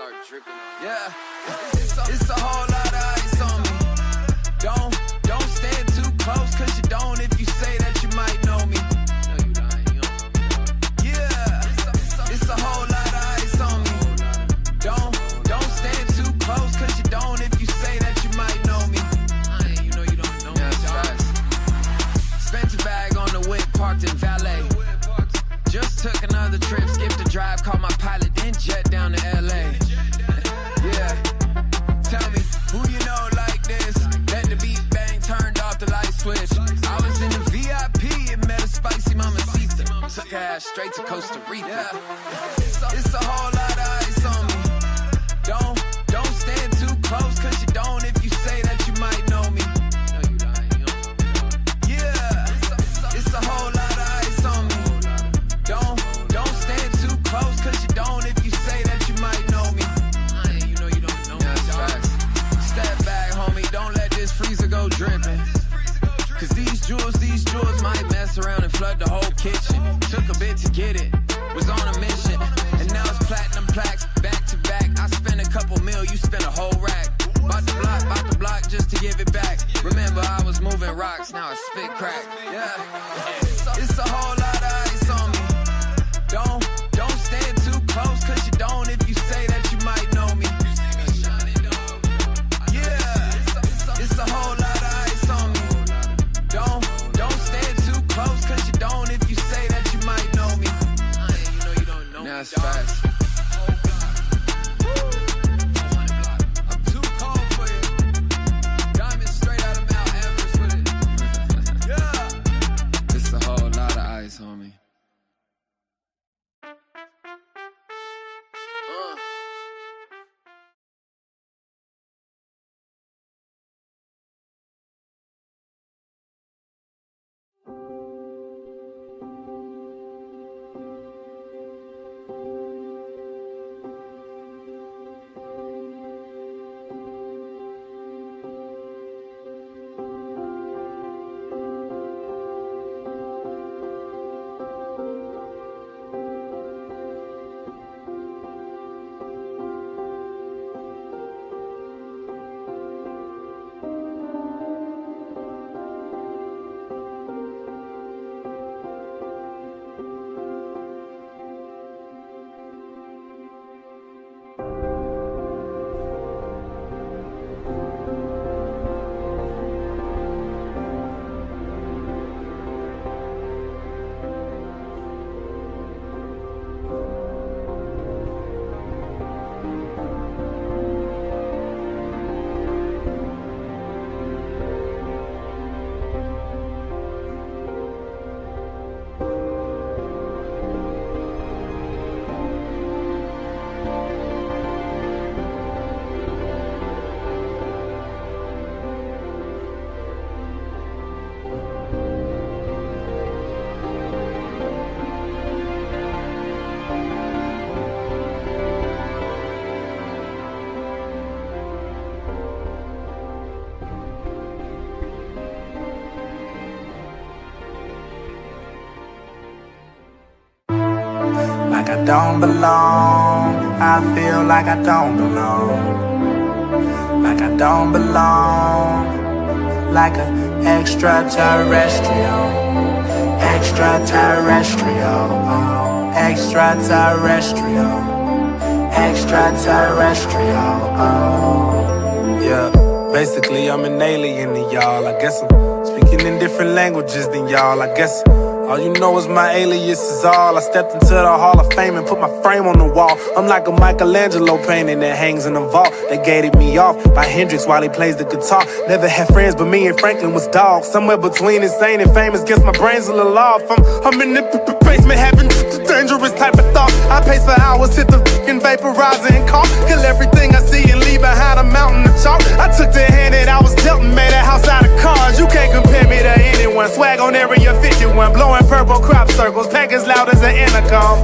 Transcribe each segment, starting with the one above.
start dripping. Yeah, it's a whole lot of ice on me. Don't stand too close, cause you don't if you say that you might know me. No, you don't know me. Yeah, it's a whole lot of ice on me. Don't stand too close, cause you don't if you say that you might know me. You know you don't know me. That's spent a bag on the whip, parked in valet. Just took another trip, skipped the drive, called my pilot, then jet down to LA. Yeah, tell me, who you know like this? Let the beat bang, turned off the light switch. I was in the VIP and met a spicy mamacita. Took her ass straight to Costa Rica. Yeah. It's a whole lot of ice on me. Don't stand too close, cause you don't if you say that you might know me. No, you don't. Yeah, it's a whole lot of ice on me. Don't stand too close, cause you don't if you say that you might know me. You know you don't know me. That's facts. Step back, homie, don't let this freezer go dripping. Cause these jewels might mess around and flood the whole kitchen. Took a bit to get it, was on a mission. And now it's platinum plaques, back to back. I spent a couple mil, you spent a whole rack. Bought the block just to give it back. Remember I was moving rocks, now I spit crack. Yeah, it's a whole lot of ice on me. Don't stand too close, cause you don't if you say that you might know me. Yeah, it's a whole lot of ice on me. Don't stand too close, cause you don't if you say that you might know me. You know you don't know me. That's facts. I'm too cold for you. Diamonds straight out of Mount Everest with it. Yeah. It's a whole lot of ice, homie. I don't belong, I feel like I don't belong. Like I don't belong, like an extraterrestrial. Extraterrestrial, oh, extraterrestrial. Extraterrestrial, oh. Yeah, basically I'm an alien to y'all. I guess I'm speaking in different languages than y'all. I guess all you know is my alias is all. I stepped into the Hall of Fame and put my frame on the wall. I'm like a Michelangelo painting that hangs in a vault. They gated me off by Hendrix while he plays the guitar. Never had friends, but me and Franklin was dogs. Somewhere between insane and famous, guess my brain's a little off. I'm in the basement having dangerous type of thought. I pace for hours, hit the fucking vaporizer and cough. Kill everything I see and leave behind a mountain of chalk. I took the hand that I was dealt and made a house out of cards. You can't compare me to anyone. Swag on Area 51, blowing purple crop circles, pack as loud as an intercom.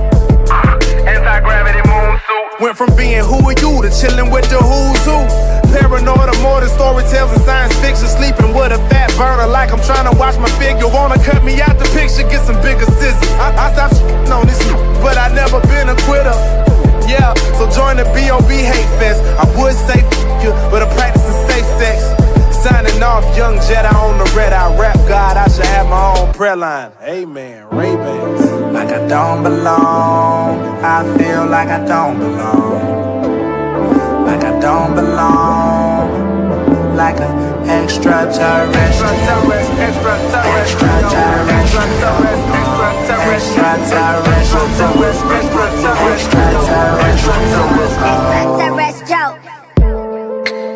Anti-gravity moon suit. Went from being who are you to chilling with the who's who. Paranoid or more than story tales and science fiction. Sleeping with a fat burner like I'm trying to watch my figure. Wanna cut me out the picture, get some bigger scissors. I stopped on this, but I never been a quitter. Yeah, so join the B.O.B. hate fest. I would say you, but I'm practicing safe sex. Signing off, young Jedi on the red. I rap God, I should have my own prayer line. Amen, Ray-Bans. Like I don't belong, I feel like I don't belong. Like I don't belong, like an extraterrestrial. Extraterrestrial.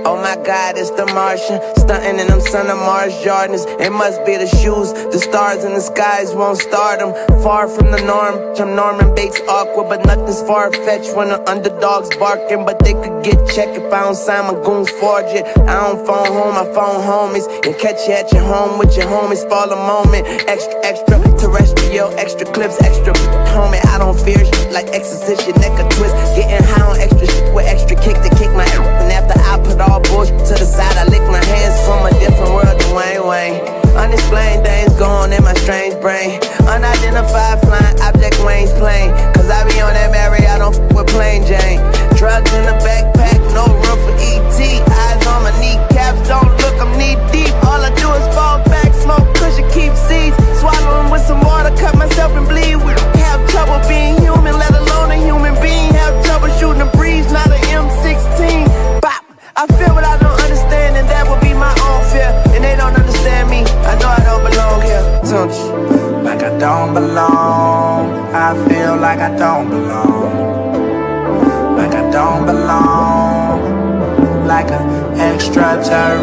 Oh my God, it's the Martian, stunting in them son of Mars Jordans. It must be the shoes, the stars in the skies won't start them. Far from the norm, I'm Norman Bates awkward, but nothing's far-fetched when the underdog's barking. But they could get checked if I don't sign my goons forge it. I don't phone home, I phone homies, and catch you at your home with your homies for a moment. Extra terrestrial, extra clips, extra homie. I don't fear shit like exorcist, your neck a twist. Getting high on extra shit with extra kick to kick my ass. And after I put all bullshit to the side, I lick my hands from a different world to Wayne. Unexplained things going in my strange brain. Unidentified flying object Wayne's plane. Cause I be on that Mary, I don't f with plain Jane. Drugs in the backpack, no room for ET. Eyes on my kneecaps, don't look, I'm knee deep. All I do is fall back, smoke cushion, keep seeds. Swallow them with some water, cut myself and bleed. We have trouble being human, let alone a human being. Have trouble shooting a breeze, not an M16. Bop! I feel what I don't understand, and that would be my own fear. And they don't understand me, I know I don't belong here. Don't you? Like I don't belong, I feel like I don't belong. Like I don't belong, like an extraterrestrial.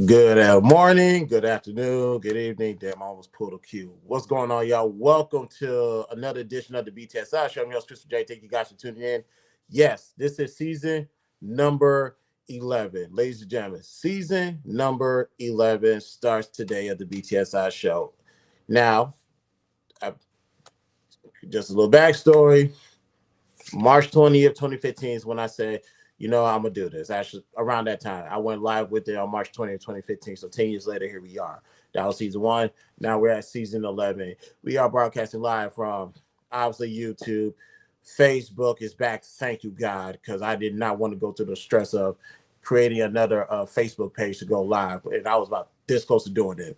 Good morning, good afternoon, good evening. Damn, I almost pulled a cue. What's going on, y'all? Welcome to another edition of the BTSI show. I'm your host, Mr. J. Thank you guys for tuning in. Yes, this is season number 11. Ladies and gentlemen, season number 11 starts today at the BTSI show. Now, just a little backstory. March 20th, 2015 is when I said, you know, I'm going to do this. Actually, around that time, I went live with it on March 20th, 2015. So 10 years later, here we are. That was season 1. Now we're at season 11. We are broadcasting live from, obviously, YouTube. Facebook is back. Thank you, God, because I did not want to go through the stress of creating another Facebook page to go live. And I was about this close to doing it.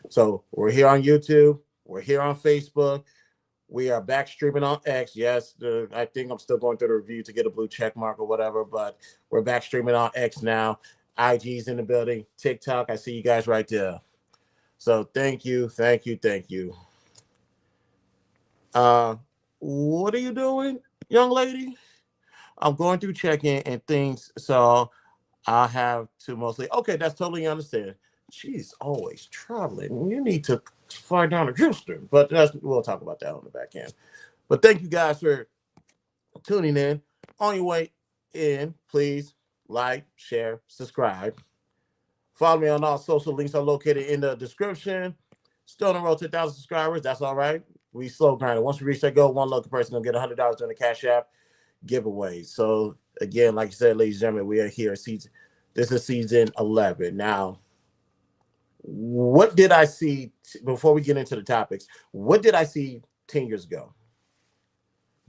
So we're here on YouTube. We're here on Facebook. We are back streaming on X. Yes, I think I'm still going through the review to get a blue check mark or whatever, but we're back streaming on X now. IG's in the building. TikTok, I see you guys right there. So thank you. What are you doing, young lady? I'm going through check-in and things, so I have to mostly. Okay, that's totally understand. She's always traveling. You need to fly down to Houston, but we'll talk about that on the back end. But thank you guys for tuning in. On your way in, please like, share, subscribe. Follow me on all social links are located in the description. Still on the road to 1,000 subscribers. That's all right. We slow grinding. Once we reach that goal, one lucky person will get $100 during the Cash App giveaway. So again, like I said, ladies and gentlemen, we are here. This is season 11. Now, what did I see before we get into the topics? What did I see 10 years ago?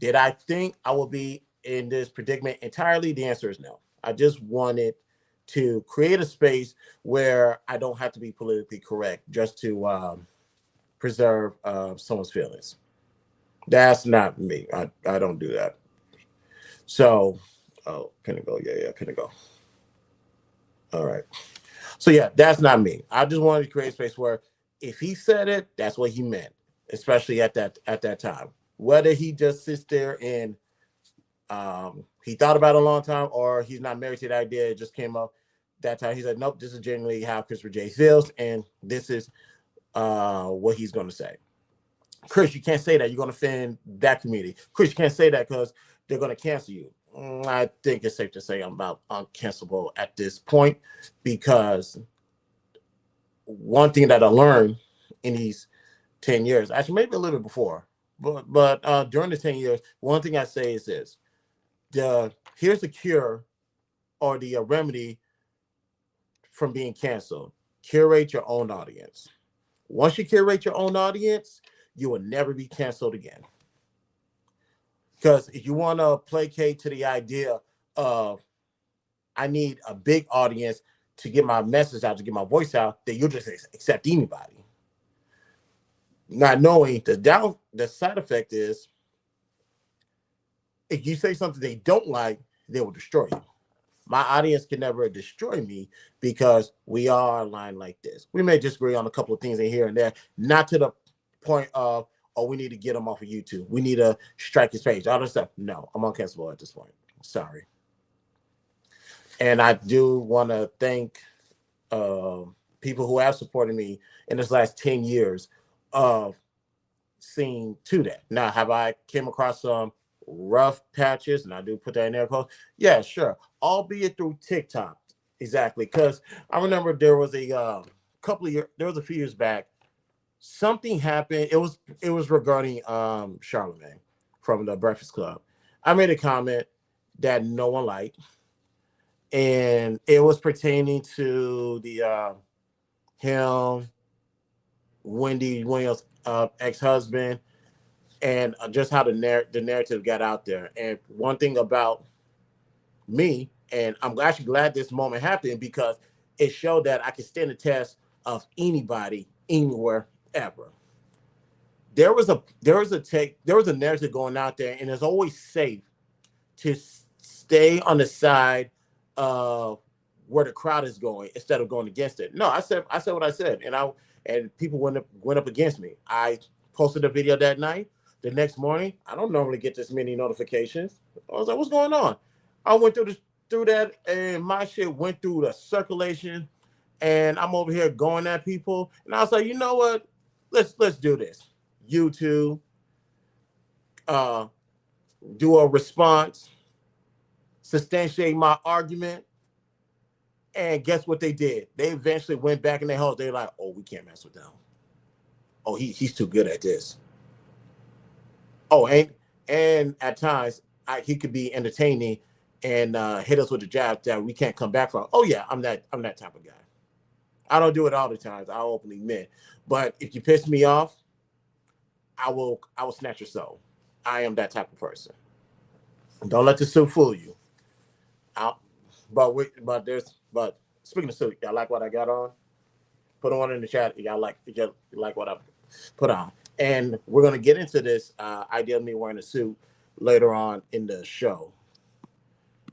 Did I think I would be in this predicament entirely? The answer is no. I just wanted to create a space where I don't have to be politically correct just to preserve someone's feelings. That's not me. I don't do that. So, Pinnacle. Yeah, Pinnacle. All right. So yeah, that's not me. I just wanted to create a space where if he said it, that's what he meant, especially at that time. Whether he just sits there and he thought about it a long time, or he's not married to the idea, it just came up that time. He said, nope, this is genuinely how Christopher J feels, and this is what he's going to say. Chris, you can't say that. You're going to offend that community. Chris, you can't say that because they're going to cancel you. I think it's safe to say I'm about uncancelable at this point, because one thing that I learned in these 10 years, actually maybe a little bit before, but during the 10 years, one thing I say is this: here's the cure, or the remedy from being canceled. Curate your own audience. Once you curate your own audience, you will never be canceled again. Because if you want to placate to the idea of I need a big audience to get my message out, to get my voice out, then you'll just accept anybody. Not knowing the side effect is, if you say something they don't like, they will destroy you. My audience can never destroy me, because we are aligned like this. We may disagree on a couple of things in here and there, not to the point of, oh, we need to get him off of YouTube. We need to strike his page. All this stuff. No, I'm uncancelable at this point. Sorry. And I do want to thank people who have supported me in this last 10 years of seeing to that. Now, have I came across some rough patches? And I do put that in there. Yeah, sure. Albeit through TikTok. Exactly. Because I remember there was a few years back, something happened. It was regarding Charlemagne from the Breakfast Club. I made a comment that no one liked, and it was pertaining to the him, Wendy Williams' ex-husband, and just how the narrative got out there. And one thing about me, and I'm actually glad this moment happened, because it showed that I could stand the test of anybody, anywhere, ever. There was a narrative going out there, and it's always safe to stay on the side of where the crowd is going instead of going against it. No, I said what I said, and people went up against me. I posted a video that night. The next morning, I don't normally get this many notifications. I was like, what's going on? I went through that, and my shit went through the circulation, and I'm over here going at people. And I was like, you know what? Let's do this. YouTube, do a response, substantiate my argument, and guess what they did? They eventually went back in their house. They're like, oh, we can't mess with them. Oh, he's too good at this. Oh, and at times he could be entertaining and hit us with a jab that we can't come back from. Oh yeah, I'm that type of guy. I don't do it all the time. I'll openly admit. But if you piss me off, I will snatch your soul. I am that type of person. Don't let the suit fool you. But speaking of suit, y'all like what I got on? Put on in the chat. Y'all like what I put on. And we're gonna get into this idea of me wearing a suit later on in the show.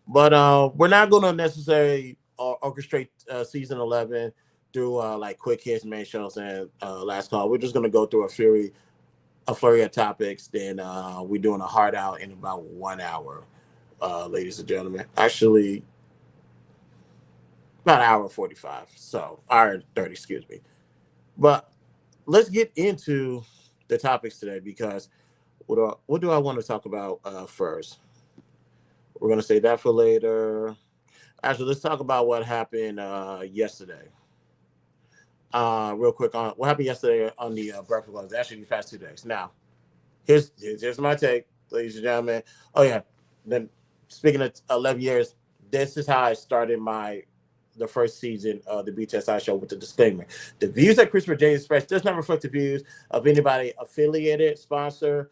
But we're not gonna necessarily orchestrate season 11 through like quick hits, main shows, and last call. We're just gonna go through a flurry of topics. Then we're doing a hard out in about 1 hour, ladies and gentlemen. Actually, about an hour 45. So hour 30, excuse me. But let's get into the topics today, because what do I want to talk about first? We're gonna save that for later. Actually, let's talk about what happened yesterday. Real quick on what happened yesterday on the Breakfast Club. Actually, these past 2 days. Now, here's my take, ladies and gentlemen. Oh yeah, then speaking of 11 years, this is how I started the first season of the BTSI show with the disclaimer: the views that Christopher J expressed does not reflect the views of anybody affiliated, sponsor,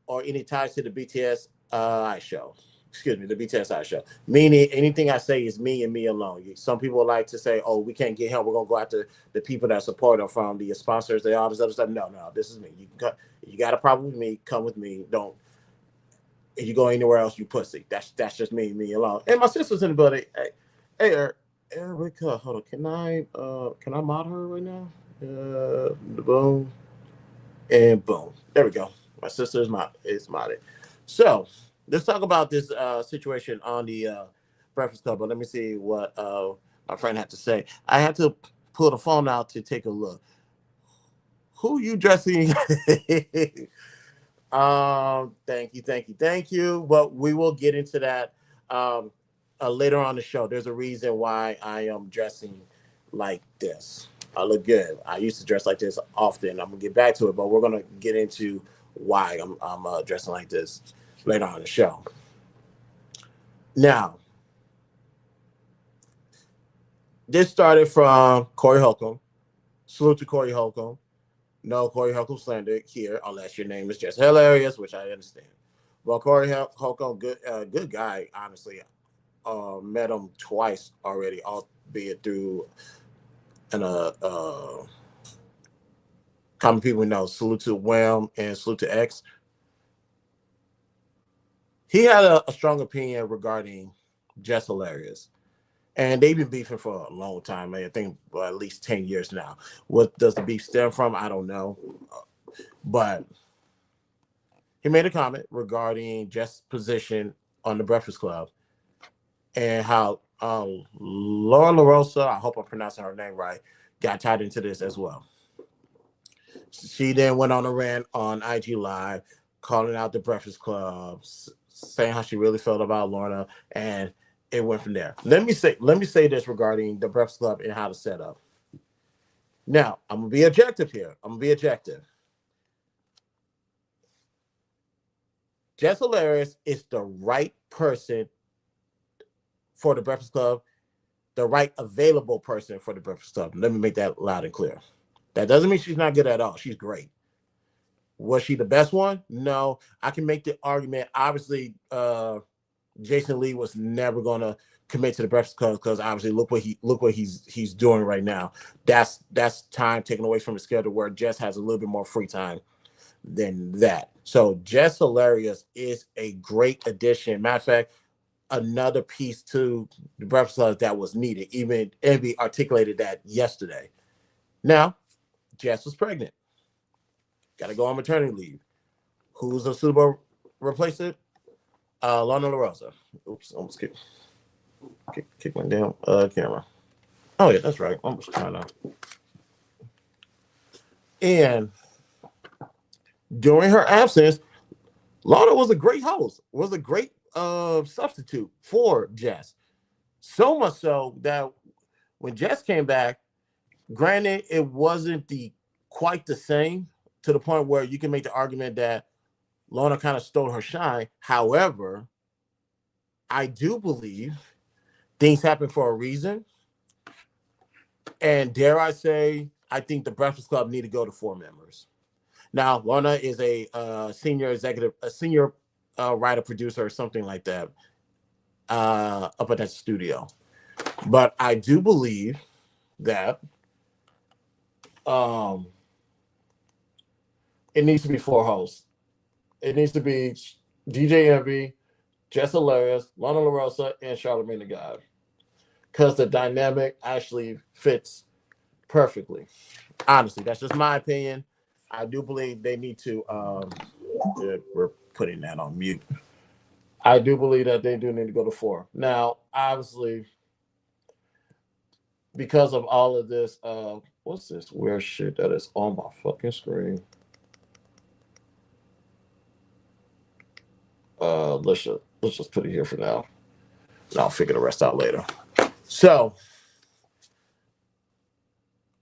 or any ties to the BTSI show. Excuse me, the BTSI show. Meaning anything I say is me and me alone. Some people like to say, oh, we can't get him. We're going to go after the people that support him, from the sponsors, all this other stuff. No, this is me. You got a problem with me, come with me. Don't. If you go anywhere else, you pussy. That's just me alone. And my sister's in the building. Hey, Erica, hold on. Can I mod her right now? Boom. And boom. There we go. My sister is modded. So let's talk about this situation on the Breakfast Club. But let me see what my friend had to say. I had to pull the phone out to take a look. who you dressing? Thank you. But we will get into that later on the show. There's a reason why I am dressing like this. I look good. I used to dress like this often. I'm gonna get back to it, but we're gonna get into why I'm dressing like this later on the show. Now, this started from Corey Holcomb. Salute to Corey Holcomb. No Corey Holcomb slander here, unless your name is just hilarious, which I understand. Well, Corey Holcomb, good guy, honestly. Met him twice already, albeit through an common people we know. Salute to Wham and salute to X. He had a strong opinion regarding Just Hilarious. And they've been beefing for a long time. I think at least 10 years now. What does the beef stem from? I don't know. But he made a comment regarding Jess's position on the Breakfast Club and how Laura LaRosa, I hope I'm pronouncing her name right, got tied into this as well. She then went on a rant on IG Live, calling out the Breakfast Club, saying how she really felt about Lorna, and it went from there. Let me say this regarding the Breakfast Club and how to set up. Now, I'm gonna be objective here. Jess Hilarious is the right person for the Breakfast Club, the right available person for the Breakfast Club. Let me make that loud and clear. That doesn't mean she's not good at all. She's great. Was she the best one? No. I can make the argument. Obviously, Jason Lee was never gonna commit to the Breakfast Club because obviously look what he's doing right now. That's time taken away from his schedule where Jess has a little bit more free time than that. So Jess Hilarious is a great addition. Matter of fact, another piece to the Breakfast Club that was needed. Even Envy articulated that yesterday. Now, Jess was pregnant. Got to go on maternity leave. Who's a suitable replacement? Lana LaRosa. Oops, almost kick my damn camera. Oh yeah, that's right. Almost trying to. And during her absence, Lana was a great host. Was a great substitute for Jess. So much so that when Jess came back, granted it wasn't quite the same to the point where you can make the argument that Lorna kind of stole her shine. However, I do believe things happen for a reason. And dare I say, I think the Breakfast Club need to go to 4 members. Now, Lorna is a senior writer, producer, or something like that up at that studio. But I do believe that it needs to be 4 hosts. It needs to be DJ Envy, Jess Hilarious, Lana LaRosa, and Charlamagne the God. Because the dynamic actually fits perfectly. Honestly, that's just my opinion. I do believe they need to we're putting that on mute. I do believe that they do need to go to 4. Now, obviously, because of all of this, what's this weird shit that is on my fucking screen? Let's just put it here for now. And I'll figure the rest out later. So,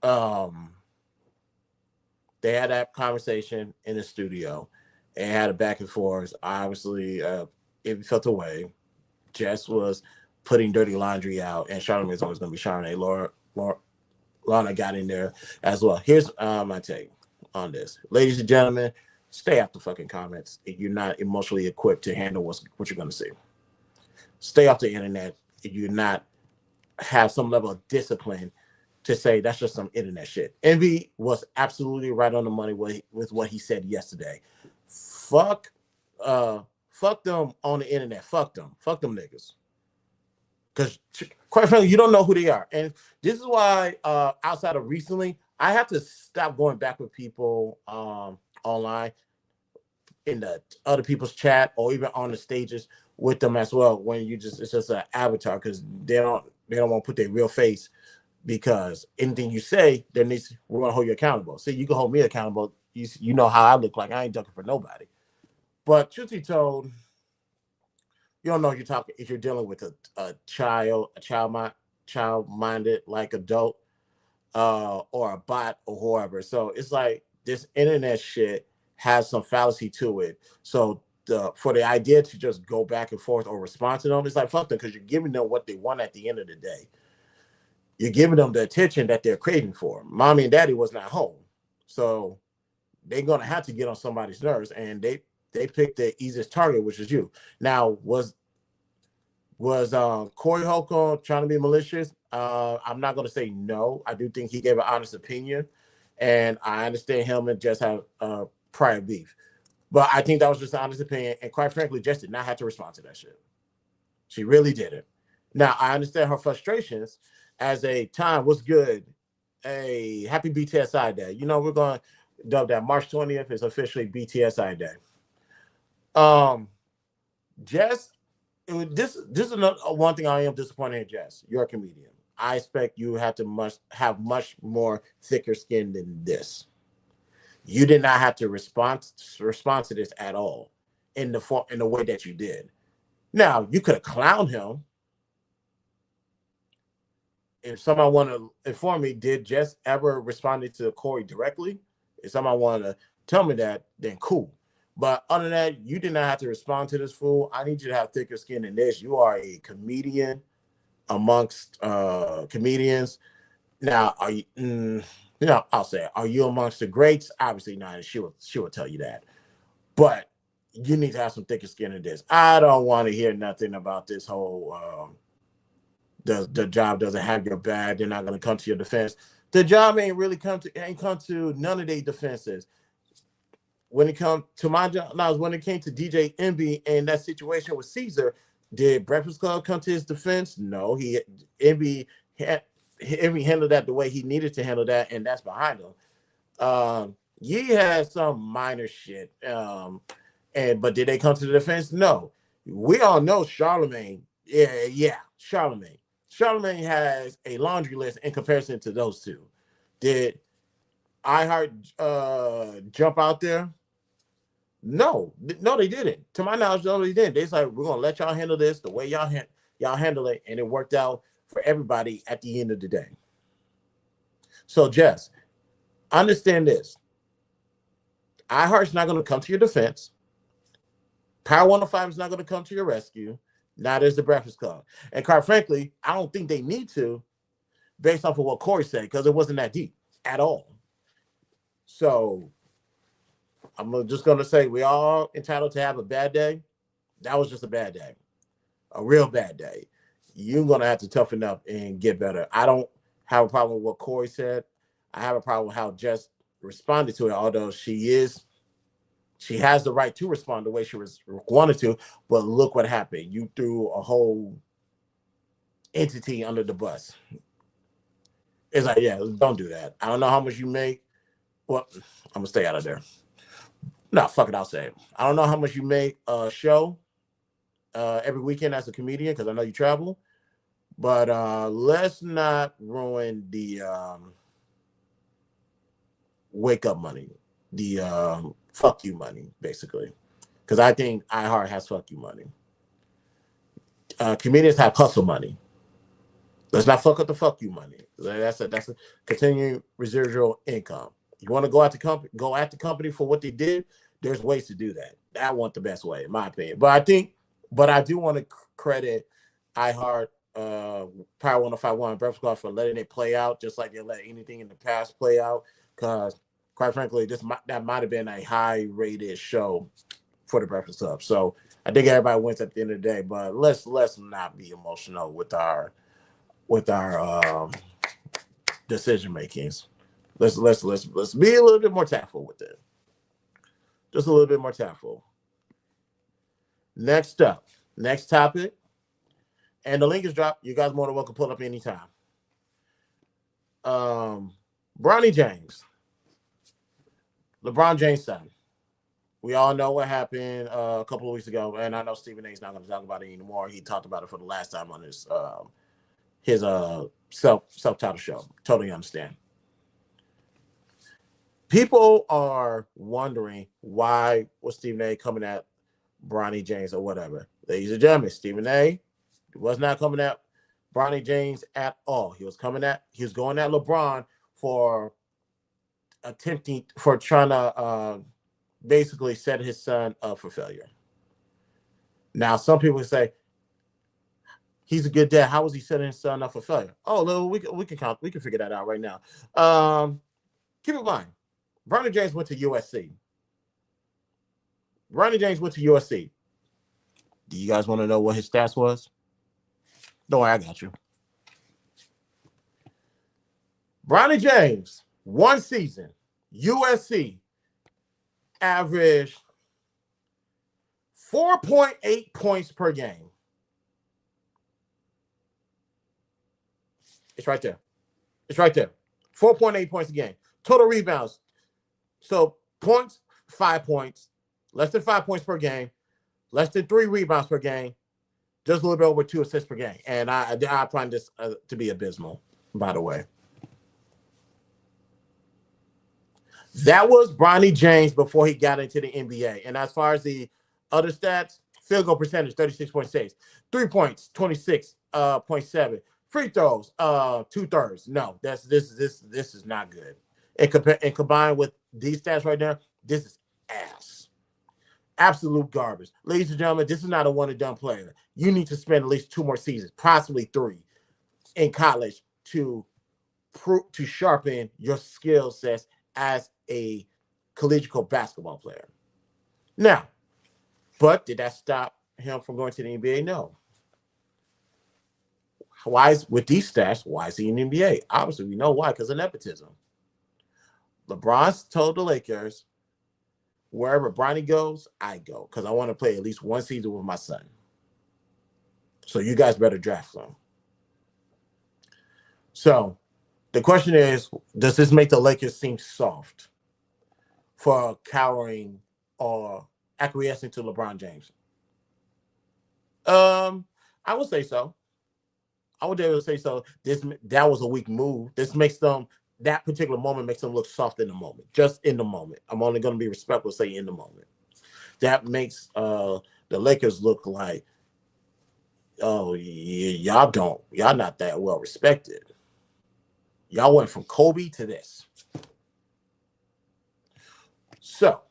they had that conversation in the studio and had a back and forth. Obviously, it felt away. Jess was putting dirty laundry out, and Charlamagne's always going to be Charlamagne. Lana got in there as well. Here's my take on this. Ladies and gentlemen, stay off the fucking comments if you're not emotionally equipped to handle what you're going to see. Stay off the internet if you're not have some level of discipline to say that's just some internet shit. Envy was absolutely right on the money with what he said yesterday. Fuck them on the internet. Fuck them niggas. Because quite frankly, you don't know who they are. And this is why outside of recently, I have to stop going back with people online in the other people's chat or even on the stages with them as well. When it's just an avatar because they don't want to put their real face because anything you say, we're gonna hold you accountable. See, you can hold me accountable. You know how I look like. I ain't ducking for nobody. But truth be told, you don't know if you're dealing with a child-minded like adult, or a bot or whoever. So it's like this internet shit has some fallacy to it. So for the idea to just go back and forth or respond to them, it's like fuck them, because you're giving them what they want at the end of the day. You're giving them the attention that they're craving for. Mommy and daddy was not home, so they're gonna have to get on somebody's nerves, and they picked the easiest target, which is you. Now, was Corey Holcomb trying to be malicious? I'm not going to say no. I do think he gave an honest opinion, and I understand him and Jess have prior beef. But I think that was just an honest opinion, and quite frankly, Jess did not have to respond to that shit. She really didn't. Now, I understand her frustrations as a time. What's good? A happy BTSI Day. You know, we're going to dub that March 20th is officially BTSI Day. Jess, this is another one thing I am disappointed in, Jess. You're a comedian. I expect you have much more thicker skin than this. You did not have to respond to this at all in the way that you did. Now, you could have clowned him. If someone want to inform me, did Jess ever respond to Corey directly? If someone want to tell me that, then cool. But other than that, you did not have to respond to this fool. I need you to have thicker skin than this. You are a comedian amongst comedians. Now, are you? I'll say, are you amongst the greats? Obviously not. And she will tell you that. But you need to have some thicker skin than this. I don't want to hear nothing about this whole. The job doesn't have your back. They're not going to come to your defense. The job ain't come to none of their defenses. When it comes to my job, now when it came to DJ Envy and that situation with Caesar, did Breakfast Club come to his defense? No, Envy handled that the way he needed to handle that, and that's behind him. He had some minor shit, but did they come to the defense? No. We all know Charlemagne. Yeah, Charlemagne. Charlemagne has a laundry list in comparison to those two. Did iHeart jump out there? No, they didn't. To my knowledge, no, they didn't. They like, we're gonna let y'all handle this the way y'all handle it, and it worked out for everybody at the end of the day. So, Jess, understand this: iHeart's not going to come to your defense. Power 105 is not going to come to your rescue. Neither is the Breakfast Club, and quite frankly, I don't think they need to, based off of what Corey said, because it wasn't that deep at all. So I'm just going to say we all entitled to have a bad day. That was just a bad day, a real bad day. You're going to have to toughen up and get better. I don't have a problem with what Corey said. I have a problem with how Jess responded to it, although she has the right to respond the way she wanted to. But look what happened. You threw a whole entity under the bus. It's like, yeah, don't do that. I don't know how much you make. Well, I'm going to stay out of there. No, fuck it, I'll say it. I don't know how much you make a show every weekend as a comedian, because I know you travel. But let's not ruin the wake up money, the fuck you money, basically. Because I think iHeart has fuck you money. Comedians have hustle money. Let's not fuck up the fuck you money. That's a continuing residual income. You want to go at the company for what they did. There's ways to do that. That wasn't the best way, in my opinion. But I do want to credit iHeart, Power 105.1, Breakfast Club for letting it play out, just like they let anything in the past play out. Because, quite frankly, that might have been a high-rated show for the Breakfast Club. So I think everybody wins at the end of the day. But let's not be emotional with our decision makings. Let's be a little bit more tactful with it. Just a little bit more tactful. Next up, next topic, and the link is dropped. You guys are more than welcome to pull up anytime. Bronny James, LeBron James' son. We all know what happened a couple of weeks ago, and I know Stephen A. is not going to talk about it anymore. He talked about it for the last time on his self-titled show. Totally understand. People are wondering why was Stephen A coming at Bronny James or whatever. Ladies and gentlemen, Stephen A was not coming at Bronny James at all. He was going at LeBron for trying to basically set his son up for failure. Now, some people say he's a good dad. How was he setting his son up for failure? Oh, we can figure that out right now. Keep in mind, Bronny James went to USC. Do you guys want to know what his stats was? Don't worry, I got you. Bronny James, one season, USC, averaged 4.8 points per game. It's right there. 4.8 points a game. Total rebounds. So points, 5 points. Less than 5 points per game. Less than 3 rebounds per game. Just a little bit over 2 assists per game. And I find this to be abysmal, by the way. That was Bronny James before he got into the NBA. And as far as the other stats, field goal percentage, 36.6. 3 points, 26.7. Free throws, 2/3. No, this is not good. And combined with these stats right now, this is ass. Absolute garbage. Ladies and gentlemen, this is not a one-and-done player. You need to spend at least 2 more seasons, possibly 3, in college to sharpen your skill sets as a collegiate basketball player. Now, but did that stop him from going to the NBA? No. With these stats, why is he in the NBA? Obviously, we know why, because of nepotism. LeBron told the Lakers, wherever Bronny goes, I go, because I want to play at least 1 season with my son. So you guys better draft him. So the question is, does this make the Lakers seem soft for cowering or acquiescing to LeBron James? I would say so. I would able to say so. That was a weak move. That particular moment makes them look soft in the moment, just in the moment. I'm only going to be respectful, say in the moment. That makes the Lakers look like, oh, y'all not that well respected. Y'all went from Kobe to this. So,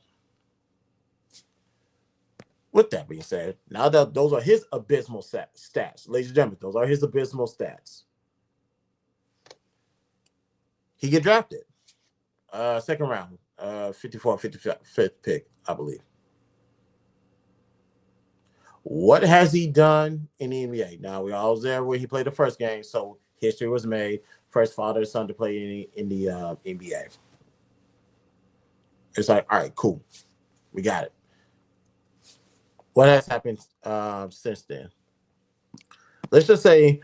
with that being said, now that those are his abysmal stats, ladies and gentlemen, those are his abysmal stats. He get drafted. Second round, 54, 55th pick, I believe. What has he done in the NBA? Now, we all was there when he played the first game, so history was made. First father and son to play in the NBA. It's like, all right, cool. We got it. What has happened since then? Let's just say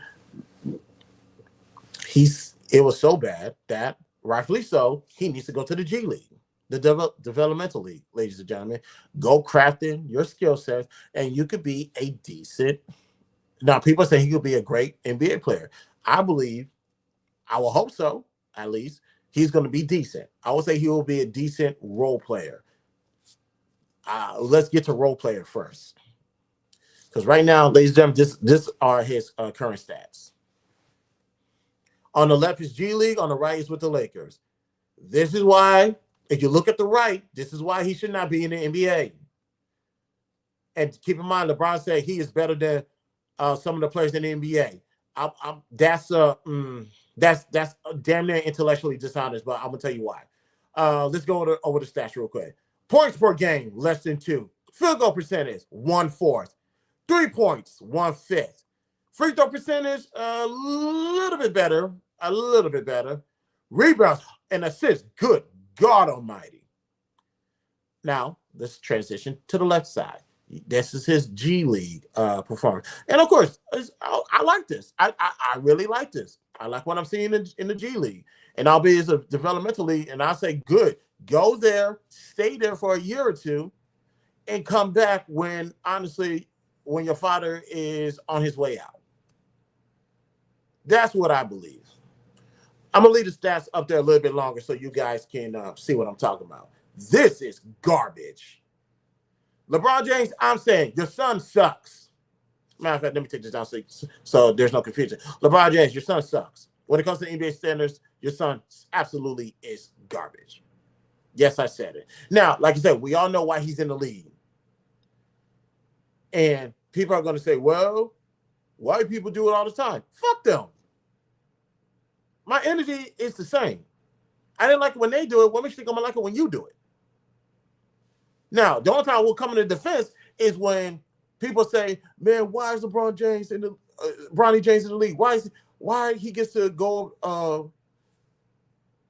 it was so bad that, rightfully so, he needs to go to the G League, the developmental league, ladies and gentlemen. Go crafting your skill sets, and you could be a decent. Now, people say he could be a great NBA player. I believe, I will hope so, at least. He's going to be decent. I would say he will be a decent role player. Let's get to role player first. Because right now, ladies and gentlemen, this are his current stats. On the left is G League. On the right is with the Lakers. This is why, if you look at the right, this is why he should not be in the NBA. And keep in mind, LeBron said he is better than some of the players in the NBA. That's damn near intellectually dishonest, but I'm gonna tell you why. Let's go over the stats real quick. Points per game, less than 2. Field goal percentage, 1/4. 3 points, 1/5. Free throw percentage, a little bit better. Rebounds and assists, good God Almighty. Now let's transition to the left side. This is his G League performance, and of course, I like this. I really like this. I like what I'm seeing in the G League, and albeit it's a developmental league, and I say good. Go there, stay there for a year or two, and come back when your father is on his way out. That's what I believe. I'm going to leave the stats up there a little bit longer so you guys can see what I'm talking about. This is garbage. LeBron James, I'm saying your son sucks. Matter of fact, let me take this down so there's no confusion. LeBron James, your son sucks. When it comes to NBA standards, your son absolutely is garbage. Yes, I said it. Now, like I said, we all know why he's in the league. And people are going to say, well, white people do it all the time. Fuck them. My energy is the same. I didn't like it when they do it. What makes you think I'm going to like it when you do it? Now, the only time we'll come into defense is when people say, man, why is LeBron James in the Bronny James in the league? Why he gets to go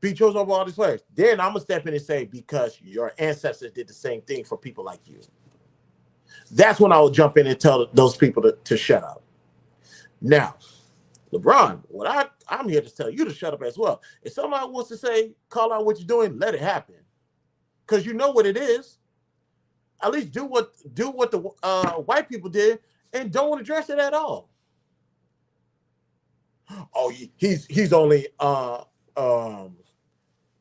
be chosen over all these players? Then I'm going to step in and say, because your ancestors did the same thing for people like you. That's when I will jump in and tell those people to shut up. Now, LeBron, I'm here to tell you to shut up as well. If somebody wants to say, call out what you're doing, let it happen. Because you know what it is. At least do what the white people did and don't address it at all. Oh, he's only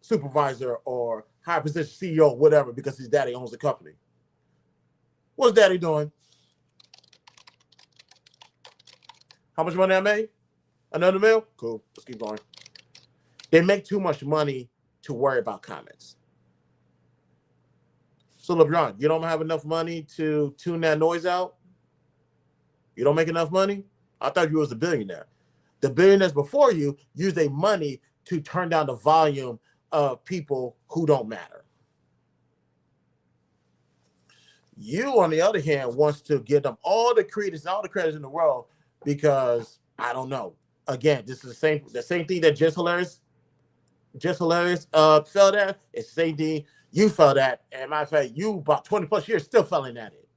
supervisor or high position CEO, whatever, because his daddy owns the company. What's daddy doing? How much money I made? Another mil? Cool. Let's keep going. They make too much money to worry about comments. So, LeBron, you don't have enough money to tune that noise out? You don't make enough money? I thought you was a billionaire. The billionaires before you use their money to turn down the volume of people who don't matter. You, on the other hand, wants to give them all the credits in the world because, I don't know. Again, this is the same thing that Just Hilarious felt at. It's the same thing you felt at. And matter of fact, you about 20 plus years still failing at it.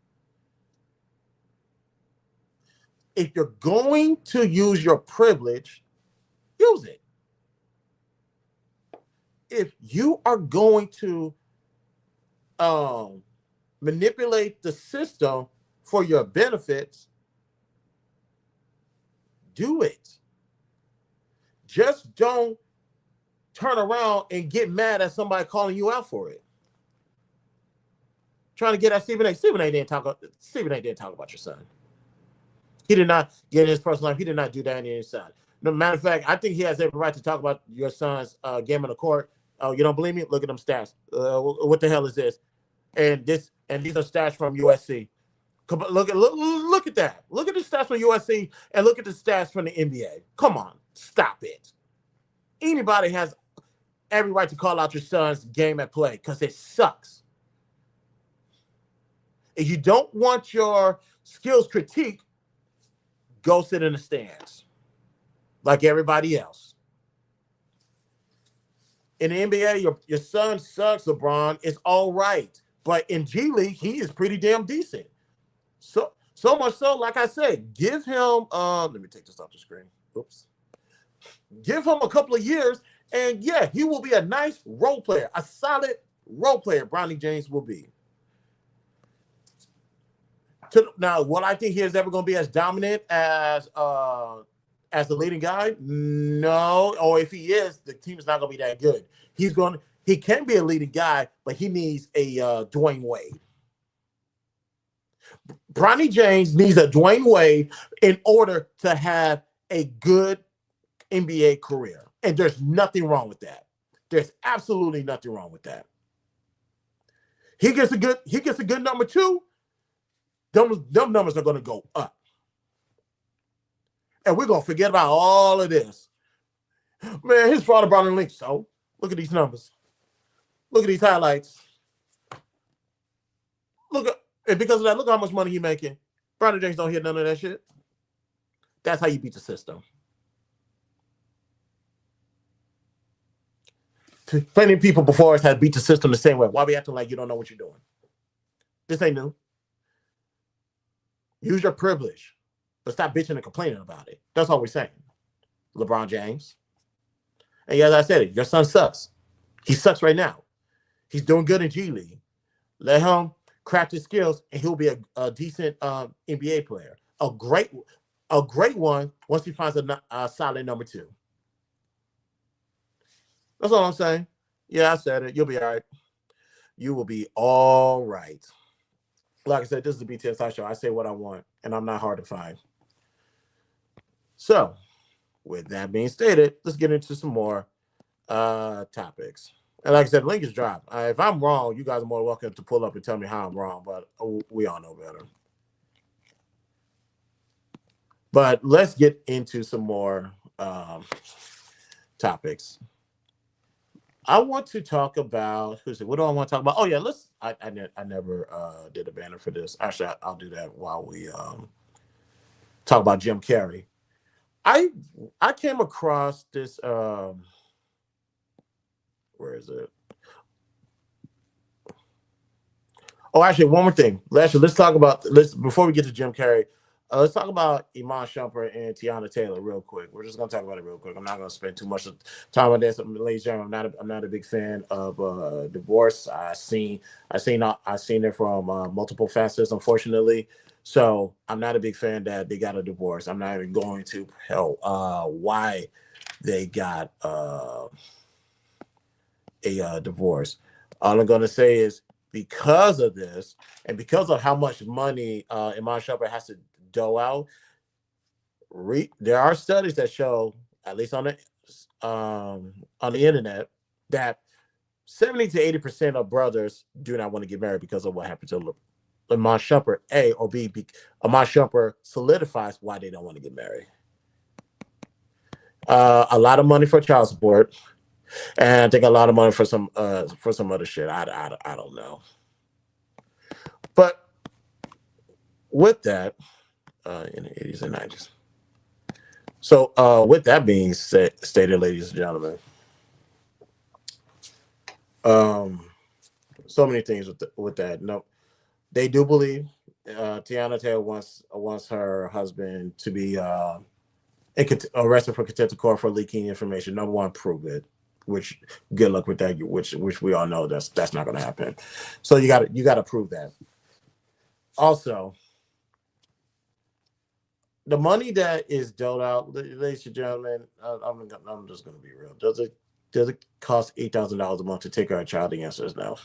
If you're going to use your privilege, use it. If you are going to manipulate the system for your benefits, do it. Just don't turn around and get mad at somebody calling you out for it. Trying to get at Stephen A. Stephen A. didn't talk about your son. He did not get in his personal life. He did not do that on the inside. No matter of fact, I think he has every right to talk about your son's game in the court. Oh, you don't believe me? Look at them stats. What the hell is this? And these are stats from USC. Look at that. Look at the stats from USC and look at the stats from the NBA. Come on, stop it. Anybody has every right to call out your son's game at play because it sucks. If you don't want your skills critiqued, go sit in the stands like everybody else. In the NBA, your son sucks, LeBron. It's all right. But in G League, he is pretty damn decent. So much so, like I said, give him, let me take this off the screen. Oops. Give him a couple of years, and yeah, he will be a nice role player, a solid role player. Bronny James will be. Now, will I think he is ever going to be as dominant as the leading guy? No. Or if he is, the team is not going to be that good. He can be a leading guy, but he needs a Dwayne Wade. Bronny James needs a Dwayne Wade in order to have a good NBA career. And there's nothing wrong with that. There's absolutely nothing wrong with that. He gets a good number two. Them numbers are going to go up. And we're going to forget about all of this. Man, his father brought in links. So look at these numbers. Look at these highlights. And because of that, look how much money he's making. Bronny James don't hear none of that shit. That's how you beat the system. Plenty of people before us had beat the system the same way. Why be acting like you don't know what you're doing? This ain't new. Use your privilege, but stop bitching and complaining about it. That's all we're saying. LeBron James. And as I said, your son sucks. He sucks right now. He's doing good in G League. Let him craft his skills, and he'll be a decent NBA player. A a great one once he finds a solid number two. That's all I'm saying. Yeah, I said it. You'll be all right. You will be all right. Like I said, this is the BTSI show. I say what I want, and I'm not hard to find. So, with that being stated, let's get into some more topics. And like I said, the link is dropped. If I'm wrong, you guys are more welcome to pull up and tell me how I'm wrong, but we all know better. But let's get into some more topics. I want to talk about what do I want to talk about? Oh yeah, I never did a banner for this. Actually, I'll do that while we talk about Jim Carrey. I came across this where is it? Oh, actually, one more thing. Let's talk about before we get to Jim Carrey. Let's talk about Iman Shumpert and Tiana Taylor real quick. We're just gonna talk about it real quick. I'm not gonna spend too much time on this. Ladies and gentlemen, I'm not a big fan of divorce. I seen it from multiple facets, unfortunately. So I'm not a big fan that they got a divorce. I'm not even going to tell why they got a divorce. All I'm gonna say is because of this and because of how much money Iman Shumpert has to dole out, there are studies that show, at least on the internet, that 70 to 80% of brothers do not want to get married because of what happened to Iman Shumpert. A or B, Iman Shumpert solidifies why they don't want to get married. A lot of money for child support, and I think a lot of money for some other shit. I don't know. But with that, in the 80s and 90s. So with that being stated, ladies and gentlemen, so many things with that. No, they do believe Tiana Taylor wants her husband to be arrested for contempt of court for leaking information. Number one, prove it. Which good luck with that. Which we all know that's not going to happen. So you got to prove that. Also, the money that is doled out, ladies and gentlemen, I'm just going to be real. Does it cost $8,000 a month to take care of a child? The answer is no.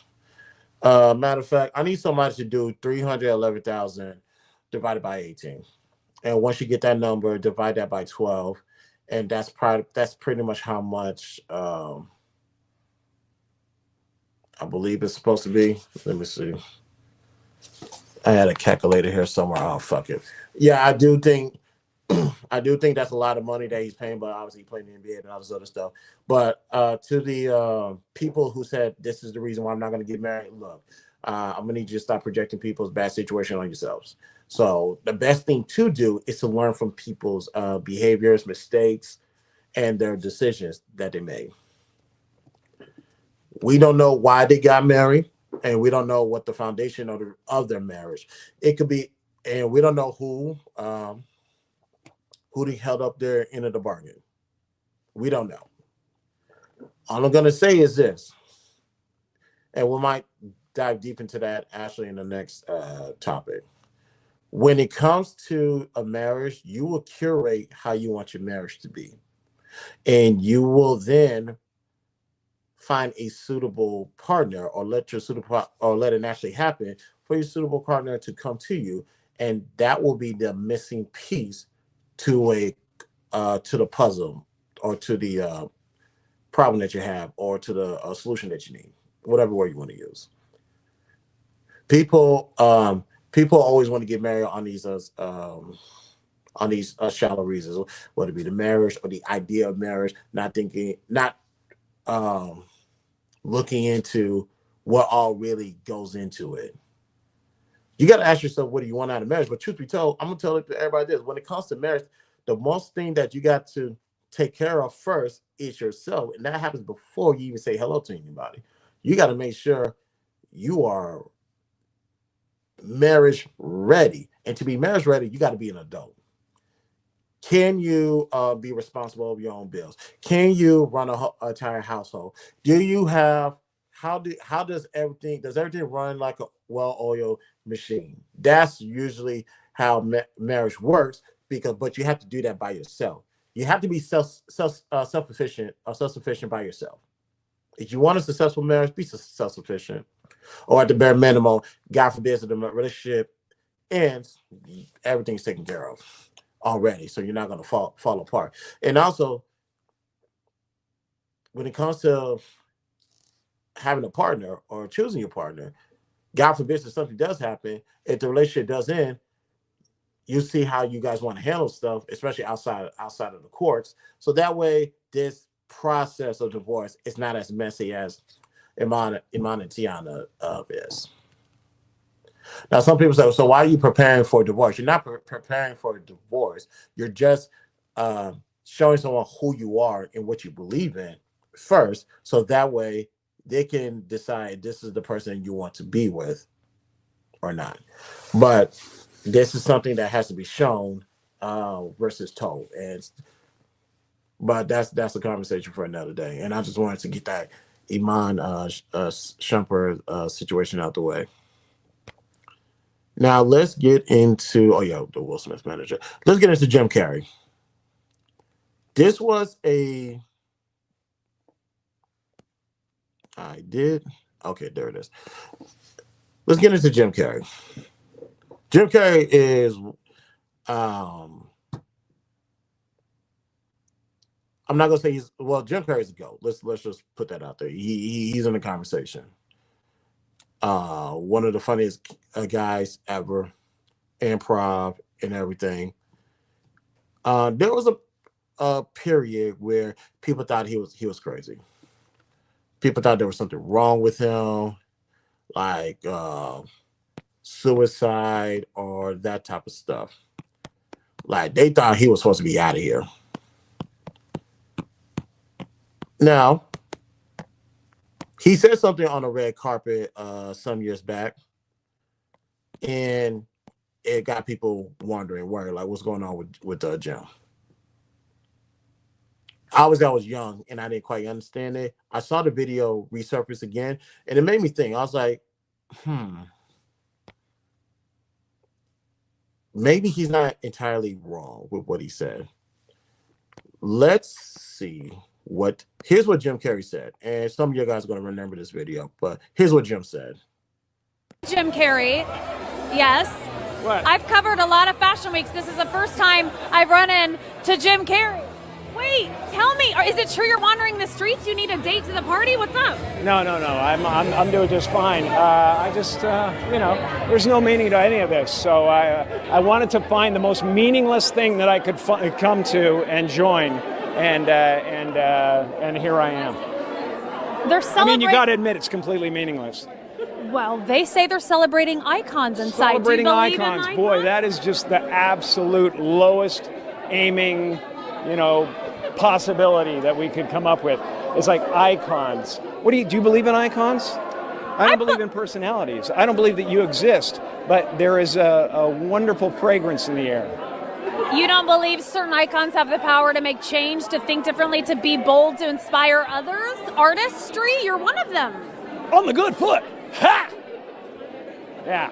Matter of fact, I need somebody to do 311,000 divided by 18, and once you get that number, divide that by 12, and that's pretty much how much I believe it's supposed to be. Let me see. I had a calculator here somewhere. Oh fuck it. Yeah, I do think that's a lot of money that he's paying, but obviously he's playing the NBA and all this other stuff. But to the people who said this is the reason why I'm not going to get married, look, I'm going to need you to stop projecting people's bad situation on yourselves. So the best thing to do is to learn from people's behaviors, mistakes, and their decisions that they made. We don't know why they got married, and we don't know what the foundation of their marriage. It could be, and we don't know who they held up their end of the bargain. We don't know. All I'm gonna say is this, and we might dive deep into that actually in the next topic. When it comes to a marriage, you will curate how you want your marriage to be, and you will then find a suitable partner, or let it naturally happen for your suitable partner to come to you, and that will be the missing piece to the puzzle, or to the problem that you have, or to the solution that you need, whatever word you want to use. People always want to get married on these shallow reasons, whether it be the marriage or the idea of marriage, not looking into what all really goes into it. You got to ask yourself, what do you want out of marriage? But truth be told, I'm going to tell everybody this. When it comes to marriage, the most thing that you got to take care of first is yourself. And that happens before you even say hello to anybody. You got to make sure you are marriage ready. And to be marriage ready, you got to be an adult. Can you be responsible of your own bills? Can you run an entire household? Do you have how does everything run like a well-oiled machine? That's usually how marriage works. but you have to do that by yourself. You have to be self-sufficient by yourself. If you want a successful marriage, be self-sufficient. Or at the bare minimum, God forbid, the relationship ends, everything's taken care of already. So you're not going to fall apart. And also, when it comes to having a partner or choosing your partner, God forbid if something does happen, if the relationship does end, you see how you guys want to handle stuff, especially outside of the courts. So that way, this process of divorce is not as messy as Iman and Tiana is. Now, some people say, so why are you preparing for divorce? You're not preparing for a divorce. You're just showing someone who you are and what you believe in first, so that way they can decide this is the person you want to be with or not. But this is something that has to be shown versus told. But that's a conversation for another day. And I just wanted to get that Iman Shumpert situation out the way. Now let's get into the Will Smith manager. Let's get into Jim Carrey. This was okay, there it is. Let's get into Jim Carrey. Jim Carrey is I'm not gonna say Jim Carrey's a GOAT. Let's just put that out there. He's in the conversation. One of the funniest guys ever, improv and everything. There was a period where people thought he was crazy. People thought there was something wrong with him, like suicide or that type of stuff. Like they thought he was supposed to be out of here. Now, he said something on the red carpet some years back, and it got people wondering, like, what's going on with Jim? I was young and I didn't quite understand it. I saw the video resurface again, and it made me think. I was like, maybe he's not entirely wrong with what he said. Let's see. Here's what Jim Carrey said, and some of you guys are going to remember this video, but here's what Jim said. Jim Carrey, yes. What? I've covered a lot of fashion weeks. This is the first time I've run into Jim Carrey. Wait, tell me, is it true you're wandering the streets? You need a date to the party? What's up? No. I'm doing just fine. I just, there's no meaning to any of this. So I wanted to find the most meaningless thing that I could come to and join. And here I am. They're celebrating. You got to admit it's completely meaningless. Well, they say they're celebrating icons inside. Celebrating icons, boy, that is just the absolute lowest aiming, possibility that we could come up with. It's like icons. Do you believe in icons? I don't believe in personalities. I don't believe that you exist, but there is a wonderful fragrance in the air. You don't believe certain icons have the power to make change, to think differently, to be bold, to inspire others? Artistry? You're one of them. On the good foot. Ha! Yeah.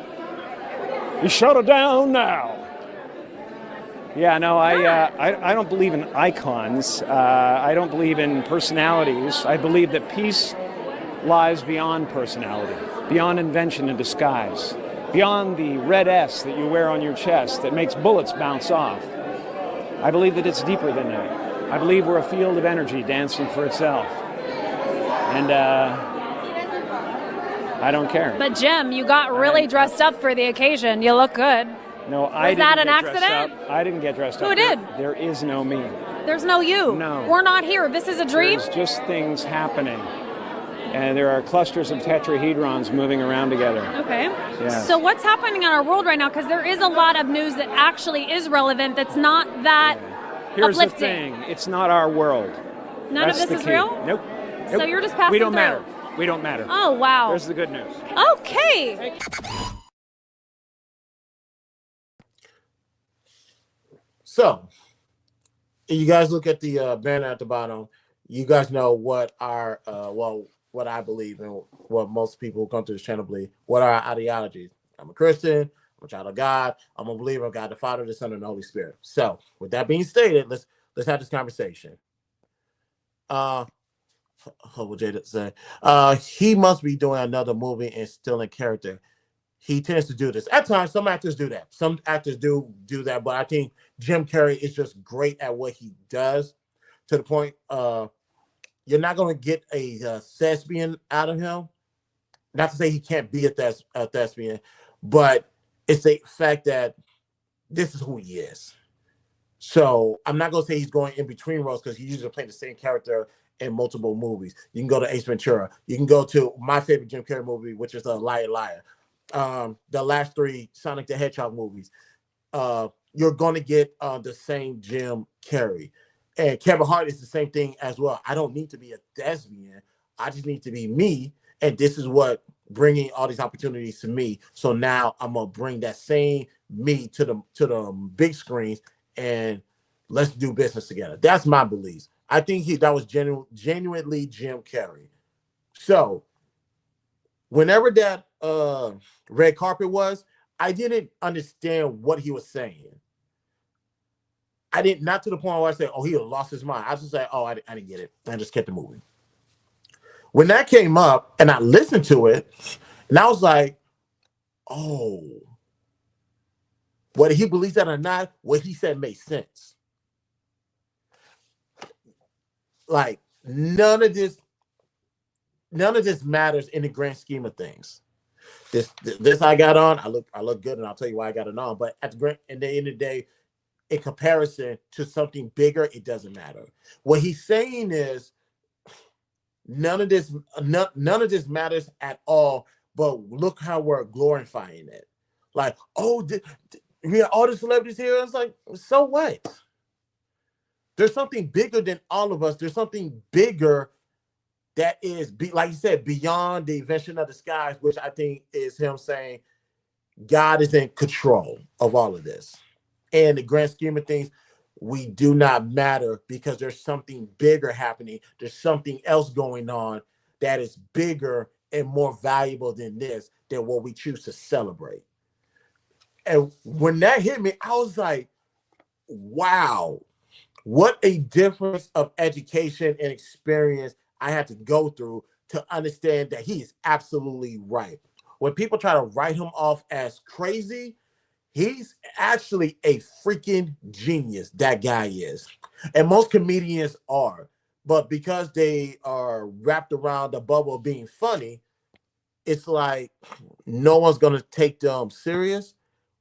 You shut it down now. Yeah, no, I don't believe in icons. I don't believe in personalities. I believe that peace lies beyond personality, beyond invention and disguise, beyond the red S that you wear on your chest that makes bullets bounce off. I believe that it's deeper than that. I believe we're a field of energy dancing for itself. And I don't care. But Jim, you got really dressed up for the occasion. You look good. No, I didn't. Was that an get dressed accident? up. I didn't get dressed up. Who did? There is no me. There's no you. No. We're not here. This is a dream? There's just things happening. And there are clusters of tetrahedrons moving around together. Okay. Yes. So what's happening in our world right now? Because there is a lot of news that actually is relevant that's not that Here's uplifting. the thing. It's not our world. None That's of this the is key. real? Nope. So you're just passing We don't through. matter. We don't matter. Oh, wow. There's the good news. Okay. So, if you guys look at the banner at the bottom, you guys know what our what I believe and what most people who come to this channel believe. What are our ideologies? I'm a Christian, I'm I'm a child of God. I'm a believer of God, the Father, the Son, and the Holy Spirit. So, with that being stated, let's have this conversation. What would Jada say? He must be doing another movie and still in character. He tends to do this. At times, some actors do that. Some actors do that, but I think Jim Carrey is just great at what he does, to the point you're not going to get a thespian out of him. Not to say he can't be a thespian, but it's the fact that this is who he is. So I'm not going to say he's going in between roles, because he usually plays the same character in multiple movies. You can go to Ace Ventura. You can go to my favorite Jim Carrey movie, which is Liar Liar. The last 3 Sonic the Hedgehog movies. You're going to get the same Jim Carrey. And Kevin Hart is the same thing as well. I don't need to be a thespian. I just need to be me. And this is what bringing all these opportunities to me. So now I'm going to bring that same me to the big screens, and let's do business together. That's my beliefs. I think that was genuinely Jim Carrey. So whenever that red carpet was, I didn't understand what he was saying. I didn't, not to the point where I said, oh, he lost his mind. I just said, oh, I didn't get it. I just kept the movie. When that came up and I listened to it, and I was like, oh, whether he believes that or not, what he said made sense. Like, none of this matters in the grand scheme of things. This I got on, I look good, and I'll tell you why I got it on. But at the end of the day, in comparison to something bigger, it doesn't matter. What he's saying is none of this matters at all. But look how we're glorifying it. Like, oh, we have all the celebrities here. It's like, so what? There's something bigger than all of us. There's something bigger that is, like you said, beyond the invention of the skies, which I think is him saying God is in control of all of this. And the grand scheme of things, we do not matter, because there's something bigger happening. There's something else going on that is bigger and more valuable than this, than what we choose to celebrate. And when that hit me, I was like, wow, what a difference of education and experience I had to go through to understand that he is absolutely right. When people try to write him off as crazy, he's actually a freaking genius. That guy is. And most comedians are. But because they are wrapped around the bubble of being funny, it's like no one's going to take them serious.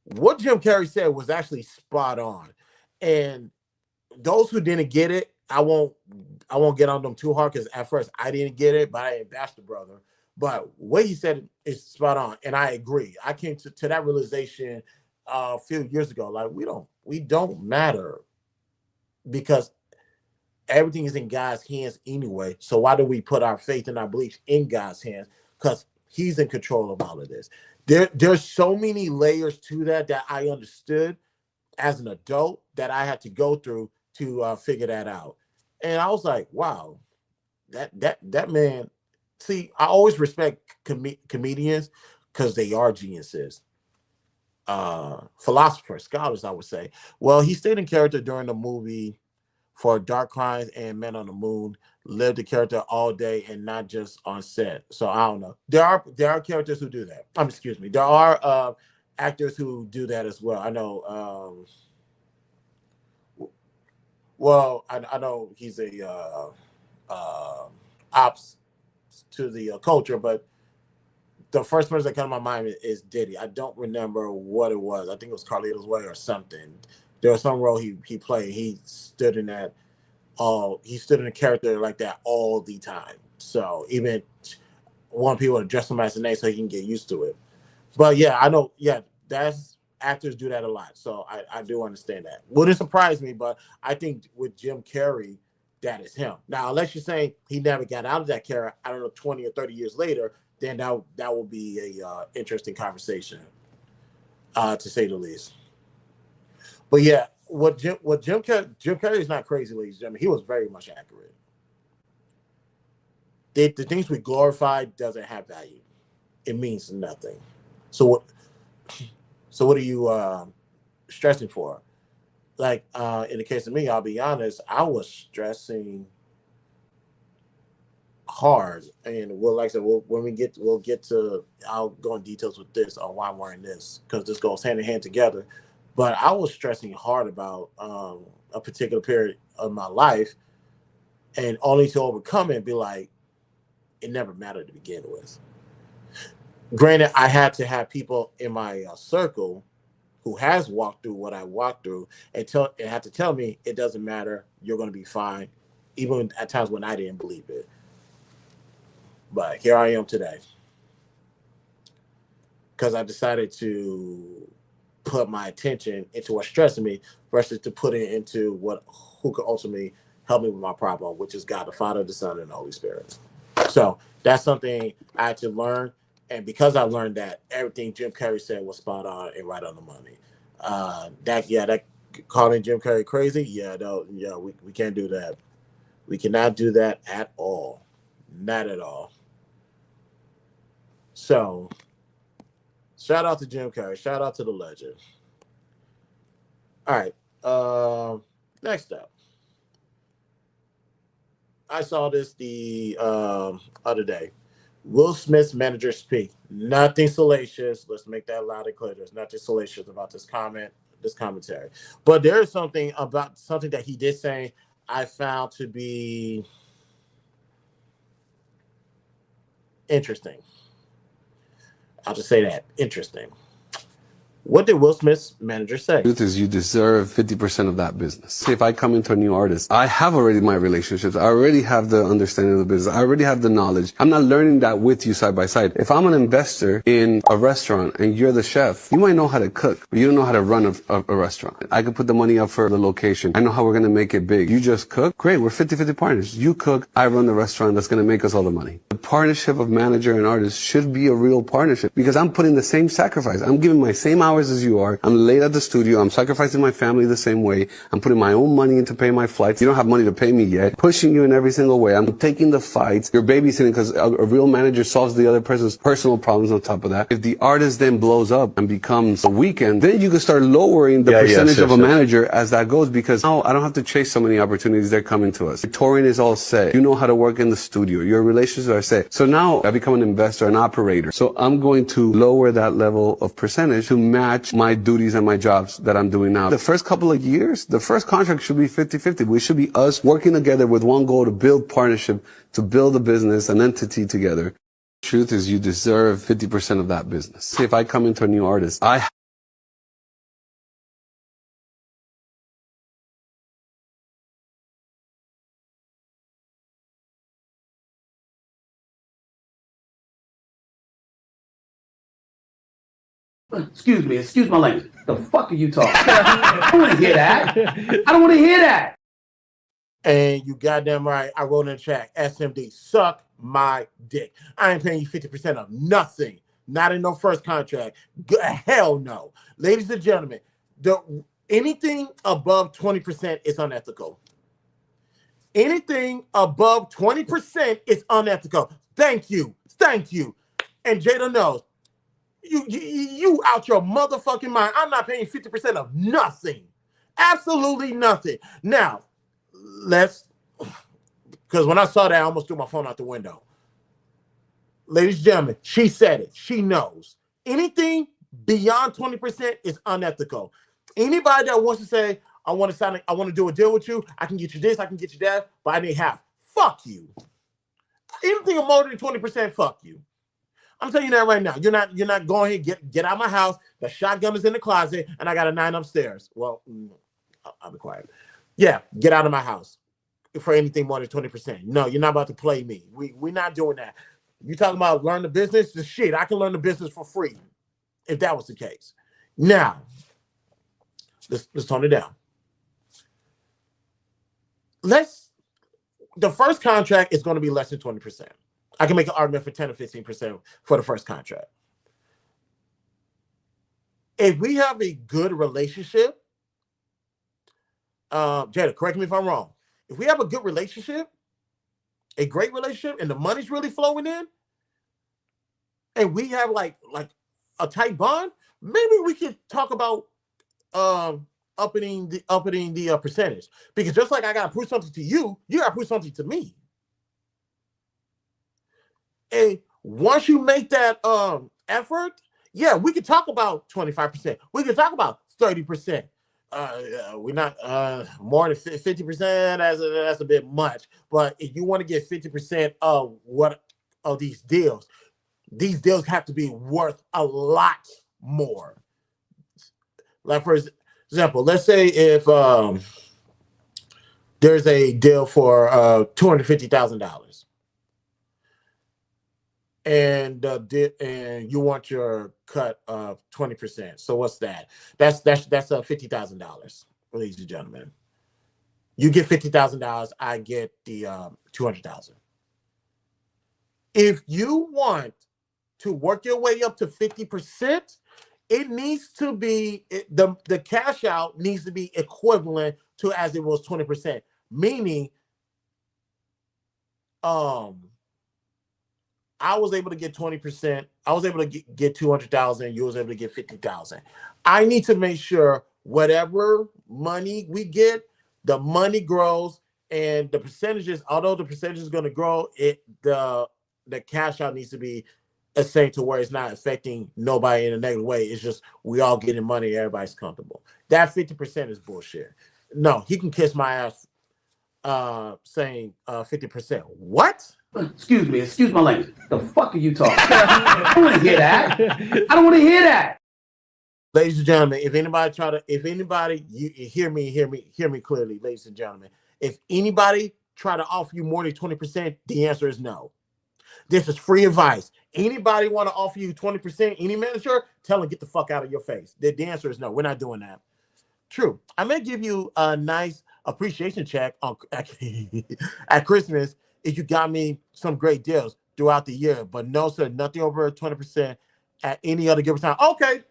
What Jim Carrey said was actually spot on. And those who didn't get it, I won't get on them too hard, because at first I didn't get it, but I didn't bash the brother. But what he said is spot on, and I agree. I came to that realization a few years ago. Like, we don't matter, because everything is in God's hands anyway. So why do we put our faith and our beliefs in God's hands? Because he's in control of all of this. There's so many layers to that I understood as an adult that I had to go through to figure that out. And I was like, wow, that man. See, I always respect comedians, because they are geniuses. Philosophers, scholars, I would say. Well, he stayed in character during the movie for Dark Crimes and Men on the Moon, lived the character all day and not just on set. So I don't know. There are characters who do that. Excuse me. There are actors who do that as well. I know. Well, I know he's a ops to the culture, but the first person that comes to my mind is Diddy. I don't remember what it was. I think it was Carlito's Way or something. There was some role he played. He stood in that. He stood in a character like that all the time. So even want people to dress him as a name so he can get used to it. But yeah, I know. Yeah, actors do that a lot. So I do understand that. Wouldn't surprise me, but I think with Jim Carrey, that is him. Now, unless you're saying he never got out of that character, I don't know, 20 or 30 years later, then that will be a interesting conversation, to say the least. But yeah, Jim Carrey is not crazy, ladies and gentlemen. He was very much accurate. The things we glorify doesn't have value. It means nothing. So So what are you stressing for? Like in the case of me, I'll be honest, I was stressing hard, and like I said, we'll get to. I'll go in details with this on why I'm wearing this because this goes hand in hand together. But I was stressing hard about a particular period of my life, and only to overcome it and be like, it never mattered to begin with. Granted, I had to have people in my circle who has walked through what I walked through and had to tell me it doesn't matter, you're going to be fine, even at times when I didn't believe it. But here I am today because I decided to put my attention into what's stressing me versus to put it into who could ultimately help me with my problem, which is God the Father, the Son, and the Holy Spirit. So that's something I had to learn. And because I learned that, everything Jim Carrey said was spot on and right on the money. That calling Jim Carrey crazy, we can't do that. We cannot do that at all. Not at all. So, shout out to Jim Carrey. Shout out to the legend. All right. Next up. I saw this the other day. Will Smith's manager speak. Nothing salacious. Let's make that loud and clear. There's nothing salacious about this commentary. But there is something that he did say I found to be interesting. I'll just say that. Interesting. What did Will Smith's manager say? The truth is you deserve 50% of that business. If I come into a new artist, I have already my relationships. I already have the understanding of the business. I already have the knowledge. I'm not learning that with you side by side. If I'm an investor in a restaurant and you're the chef, you might know how to cook, but you don't know how to run a restaurant. I could put the money up for the location. I know how we're going to make it big. You just cook? Great. We're 50-50 partners. You cook, I run the restaurant. That's going to make us all the money. The partnership of manager and artist should be a real partnership because I'm putting the same sacrifice. I'm giving my same hours as you are. I'm late at the studio. I'm sacrificing my family the same way. I'm putting my own money into paying my flights. You don't have money to pay me yet. Pushing you in every single way. I'm taking the fights. You're babysitting because a real manager solves the other person's personal problems on top of that. If the artist then blows up and becomes a weekend, then you can start lowering the percentage of a manager as that goes because now I don't have to chase so many opportunities. They're coming to us. The touring is all set. You know how to work in the studio. Your relationships are set. So now I become an investor, an operator. So I'm going to lower that level of percentage to match my duties and my jobs that I'm doing now. The first couple of years, the first contract should be 50-50. We should be us working together with one goal to build partnership, to build a business, an entity together. The truth is you deserve 50% of that business. If I come into a new artist, Excuse my language. The fuck are you talking? I don't want to hear that. I don't want to hear that. And you goddamn right, I wrote in the chat, SMD, suck my dick. I ain't paying you 50% of nothing. Not in no first contract. Hell no. Ladies and gentlemen, anything above 20% is unethical. Anything above 20% is unethical. Thank you. Thank you. And Jada knows. You out your motherfucking mind. I'm not paying 50% of nothing. Absolutely nothing. Now, because when I saw that, I almost threw my phone out the window. Ladies and gentlemen, she said it. She knows. Anything beyond 20% is unethical. Anybody that wants to say, I want to do a deal with you, I can get you this, I can get you that, but I need half. Fuck you. Anything more than 20%, fuck you. I'm telling you that right now. You're not going here. Get out of my house. The shotgun is in the closet, and I got a 9 upstairs. Well, I'll be quiet. Yeah, get out of my house for anything more than 20%. No, you're not about to play me. We're not doing that. You talking about learn the business? The shit. I can learn the business for free if that was the case. Now, let's tone it down. The first contract is going to be less than 20%. I can make an argument for 10 or 15% for the first contract. If we have a good relationship, Jada, correct me if I'm wrong. If we have a good relationship, a great relationship, and the money's really flowing in, and we have like a tight bond, maybe we could talk about upping the percentage, because just like I gotta prove something to you, you gotta prove something to me. And once you make that effort, yeah, we could talk about 25%. We could talk about 30%. We're not more than 50%. That's a bit much. But if you want to get 50% of these deals have to be worth a lot more. Like for example, let's say if there's a deal for $250,000. And you want your cut of 20%. So what's that? That's $50,000, ladies and gentlemen. You get $50,000. I get the $200,000. If you want to work your way up to 50%, it needs to be the cash out needs to be equivalent to as it was 20%. Meaning, I was able to get 20%. I was able to get 200,000. You was able to get 50,000. I need to make sure whatever money we get, the money grows, and the percentages. Although the percentage is going to grow, the cash out needs to be a same to where it's not affecting nobody in a negative way. It's just we all getting money, everybody's comfortable. That 50% is bullshit. No, he can kiss my ass. Saying 50%. What? Excuse my language. The fuck are you talking? I don't want to hear that. I don't want to hear that. Ladies and gentlemen, if anybody, you hear me clearly, ladies and gentlemen. If anybody try to offer you more than 20%, the answer is no. This is free advice. Anybody want to offer you 20%, any manager, tell them get the fuck out of your face. The answer is no. We're not doing that. True. I may give you a nice appreciation check at Christmas if you got me some great deals throughout the year, but no, sir, nothing over 20% at any other given time. Okay,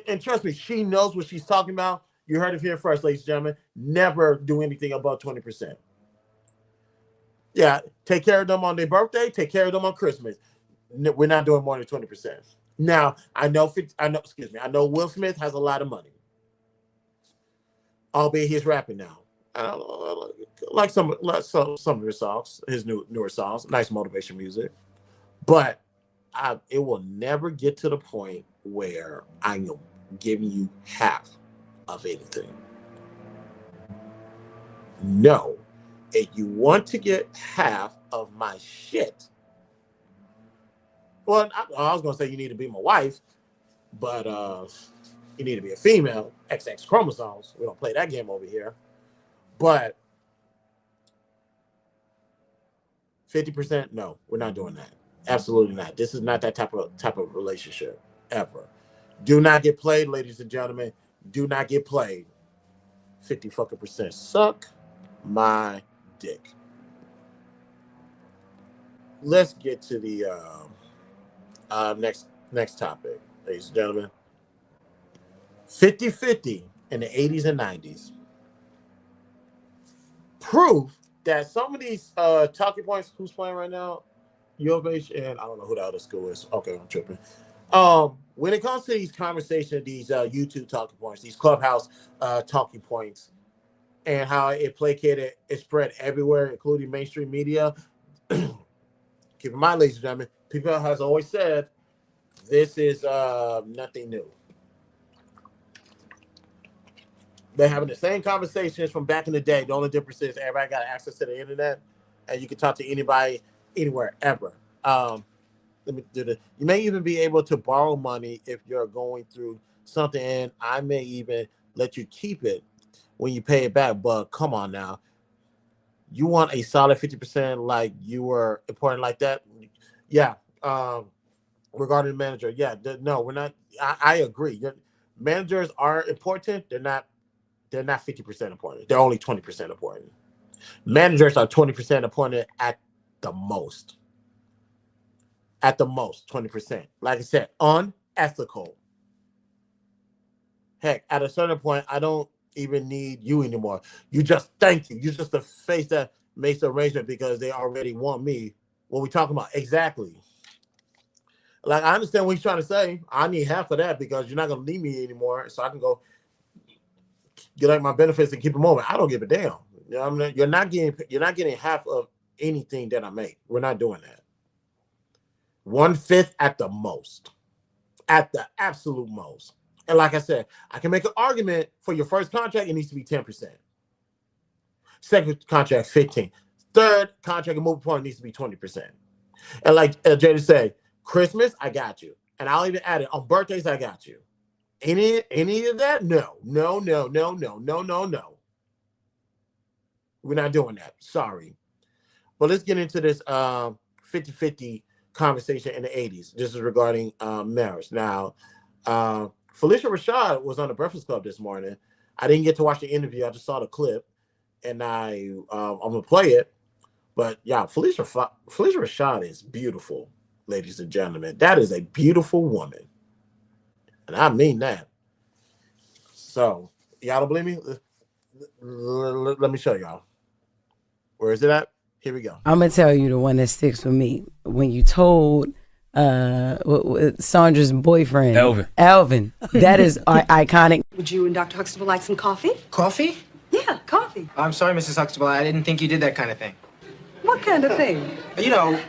and trust me, she knows what she's talking about. You heard it here first, ladies and gentlemen. Never do anything above 20%. Yeah, take care of them on their birthday. Take care of them on Christmas. We're not doing more than 20%. Now, I know Will Smith has a lot of money. Albeit he's rapping now. I don't know, like some of his songs, his newer songs, nice motivation music. But it will never get to the point where I am giving you half of anything. No. If you want to get half of my shit, well, I was going to say you need to be my wife, but you need to be a female, XX chromosomes. We don't play that game over here. But 50%, no, we're not doing that. Absolutely not. This is not that type of relationship ever. Do not get played, ladies and gentlemen. Do not get played. 50% suck my dick. Let's get to the next topic, ladies and gentlemen. 50-50 in the 80s and 90s. Proof that some of these talking points, who's playing right now? U of H, and I don't know who the other school is. Okay, I'm tripping. When it comes to these conversations, these YouTube talking points, these Clubhouse talking points, and how it placated, it spread everywhere, including mainstream media. Keep in mind, ladies and gentlemen, people has always said this is nothing new. They're having the same conversations from back in the day. The only difference is everybody got access to the internet, and you can talk to anybody, anywhere, ever. Let me do this. You may even be able to borrow money if you're going through something, and I may even let you keep it when you pay it back. But come on now. You want a solid 50% like you were important like that? Yeah. Regarding the manager, yeah. No, we're not. I agree. Managers are important. They're not 50% important. They're only 20% important. Managers are 20% important at the most. At the most, 20%. Like I said, unethical. Heck, at a certain point, I don't even need you anymore. You just thank you. You're just the face that makes the arrangement because they already want me. What we talking about? Exactly. Like, I understand what he's trying to say. I need half of that because you're not going to need me anymore, so I can go get like my benefits and keep them moving. I don't give a damn. You know what I mean? You're not getting half of anything that I make. We're not doing that. 1/5 at the most, at the absolute most. And like I said, I can make an argument for your first contract. It needs to be 10%. Second contract, 15. Third contract and moving point needs to be 20%. And like Jada said, Christmas, I got you. And I'll even add it on birthdays, I got you. Any of that? No. We're not doing that. Sorry. But let's get into this 50-50 conversation in the 80s. This is regarding marriage. Now, Felicia Rashad was on the Breakfast Club this morning. I didn't get to watch the interview. I just saw the clip, and I'm gonna play it. But yeah, Felicia Rashad is beautiful, ladies and gentlemen. That is a beautiful woman, and I mean that. So y'all don't believe me? Let me show y'all. Where is it at? Here we go. I'm gonna tell you the one that sticks with me. When you told Sandra's boyfriend, Alvin, that is iconic. Would you and Dr. Huxtable like some coffee? Coffee? Yeah, coffee. I'm sorry, Mrs. Huxtable. I didn't think you did that kind of thing. What kind of thing? You know,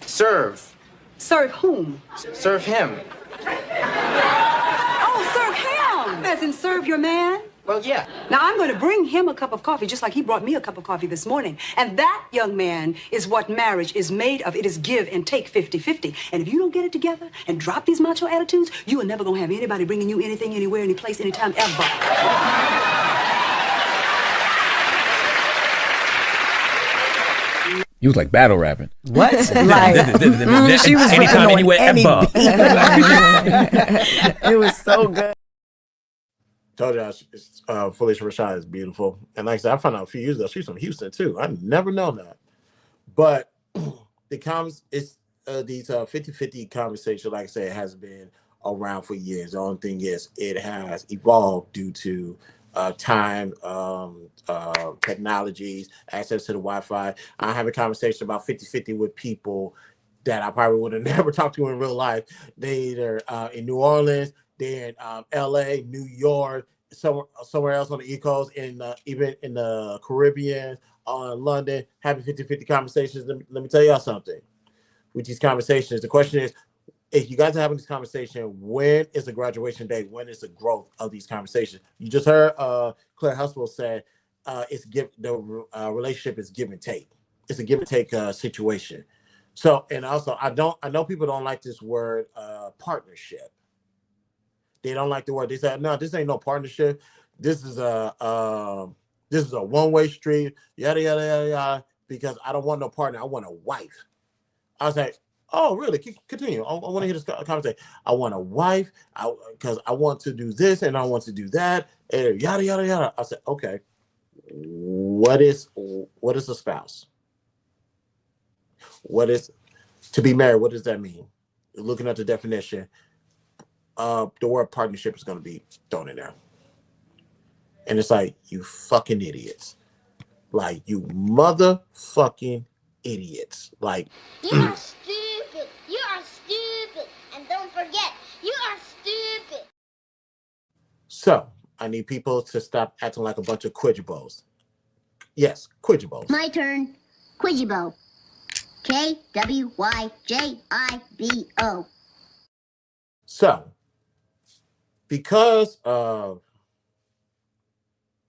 serve. Serve whom? Serve him. Oh, serve him! As in serve your man? Well, yeah. Now, I'm going to bring him a cup of coffee, just like he brought me a cup of coffee this morning. And that, young man, is what marriage is made of. It is give and take 50-50. And if you don't get it together and drop these macho attitudes, you are never going to have anybody bringing you anything, anywhere, any place, anytime, ever. You was like battle rapping. What? Like, she was anytime, anywhere, ever. It was so good. Told you, Felicia Rashad is beautiful. And like I said, I found out a few years ago, she's from Houston too. I never known that. But these 50-50 conversation, like I said, has been around for years. The only thing is it has evolved due to time, technologies, access to the Wi-Fi. I have a conversation about 50-50 with people that I probably would have never talked to in real life. They either in New Orleans, they're in LA, New York, somewhere else on the East Coast, even in the Caribbean, London, having 50-50 conversations. Let me tell y'all something. With these conversations, the question is, if you guys are having this conversation, when is the graduation date? When is the growth of these conversations? You just heard Claire Huxtable said the relationship is give and take. It's a give and take situation. So, and also, I know people don't like this word partnership. They don't like the word. They say, no, this ain't no partnership. This is a one-way street, yada, yada, yada, yada, because I don't want no partner. I want a wife. I was like, oh, really? Continue. I want to hear this conversation. I want a wife because I want to do this and I want to do that, and yada, yada, yada. I said, okay, what is a spouse? What is to be married? What does that mean? Looking at the definition, the word partnership is going to be thrown in there. And it's like, you fucking idiots. Like, you motherfucking idiots. Like, you are stupid. You are stupid. And don't forget, you are stupid. So, I need people to stop acting like a bunch of quidjibos. Yes, quidjibos. My turn. Quidjibo. K-W-Y-J-I-B-O. So, because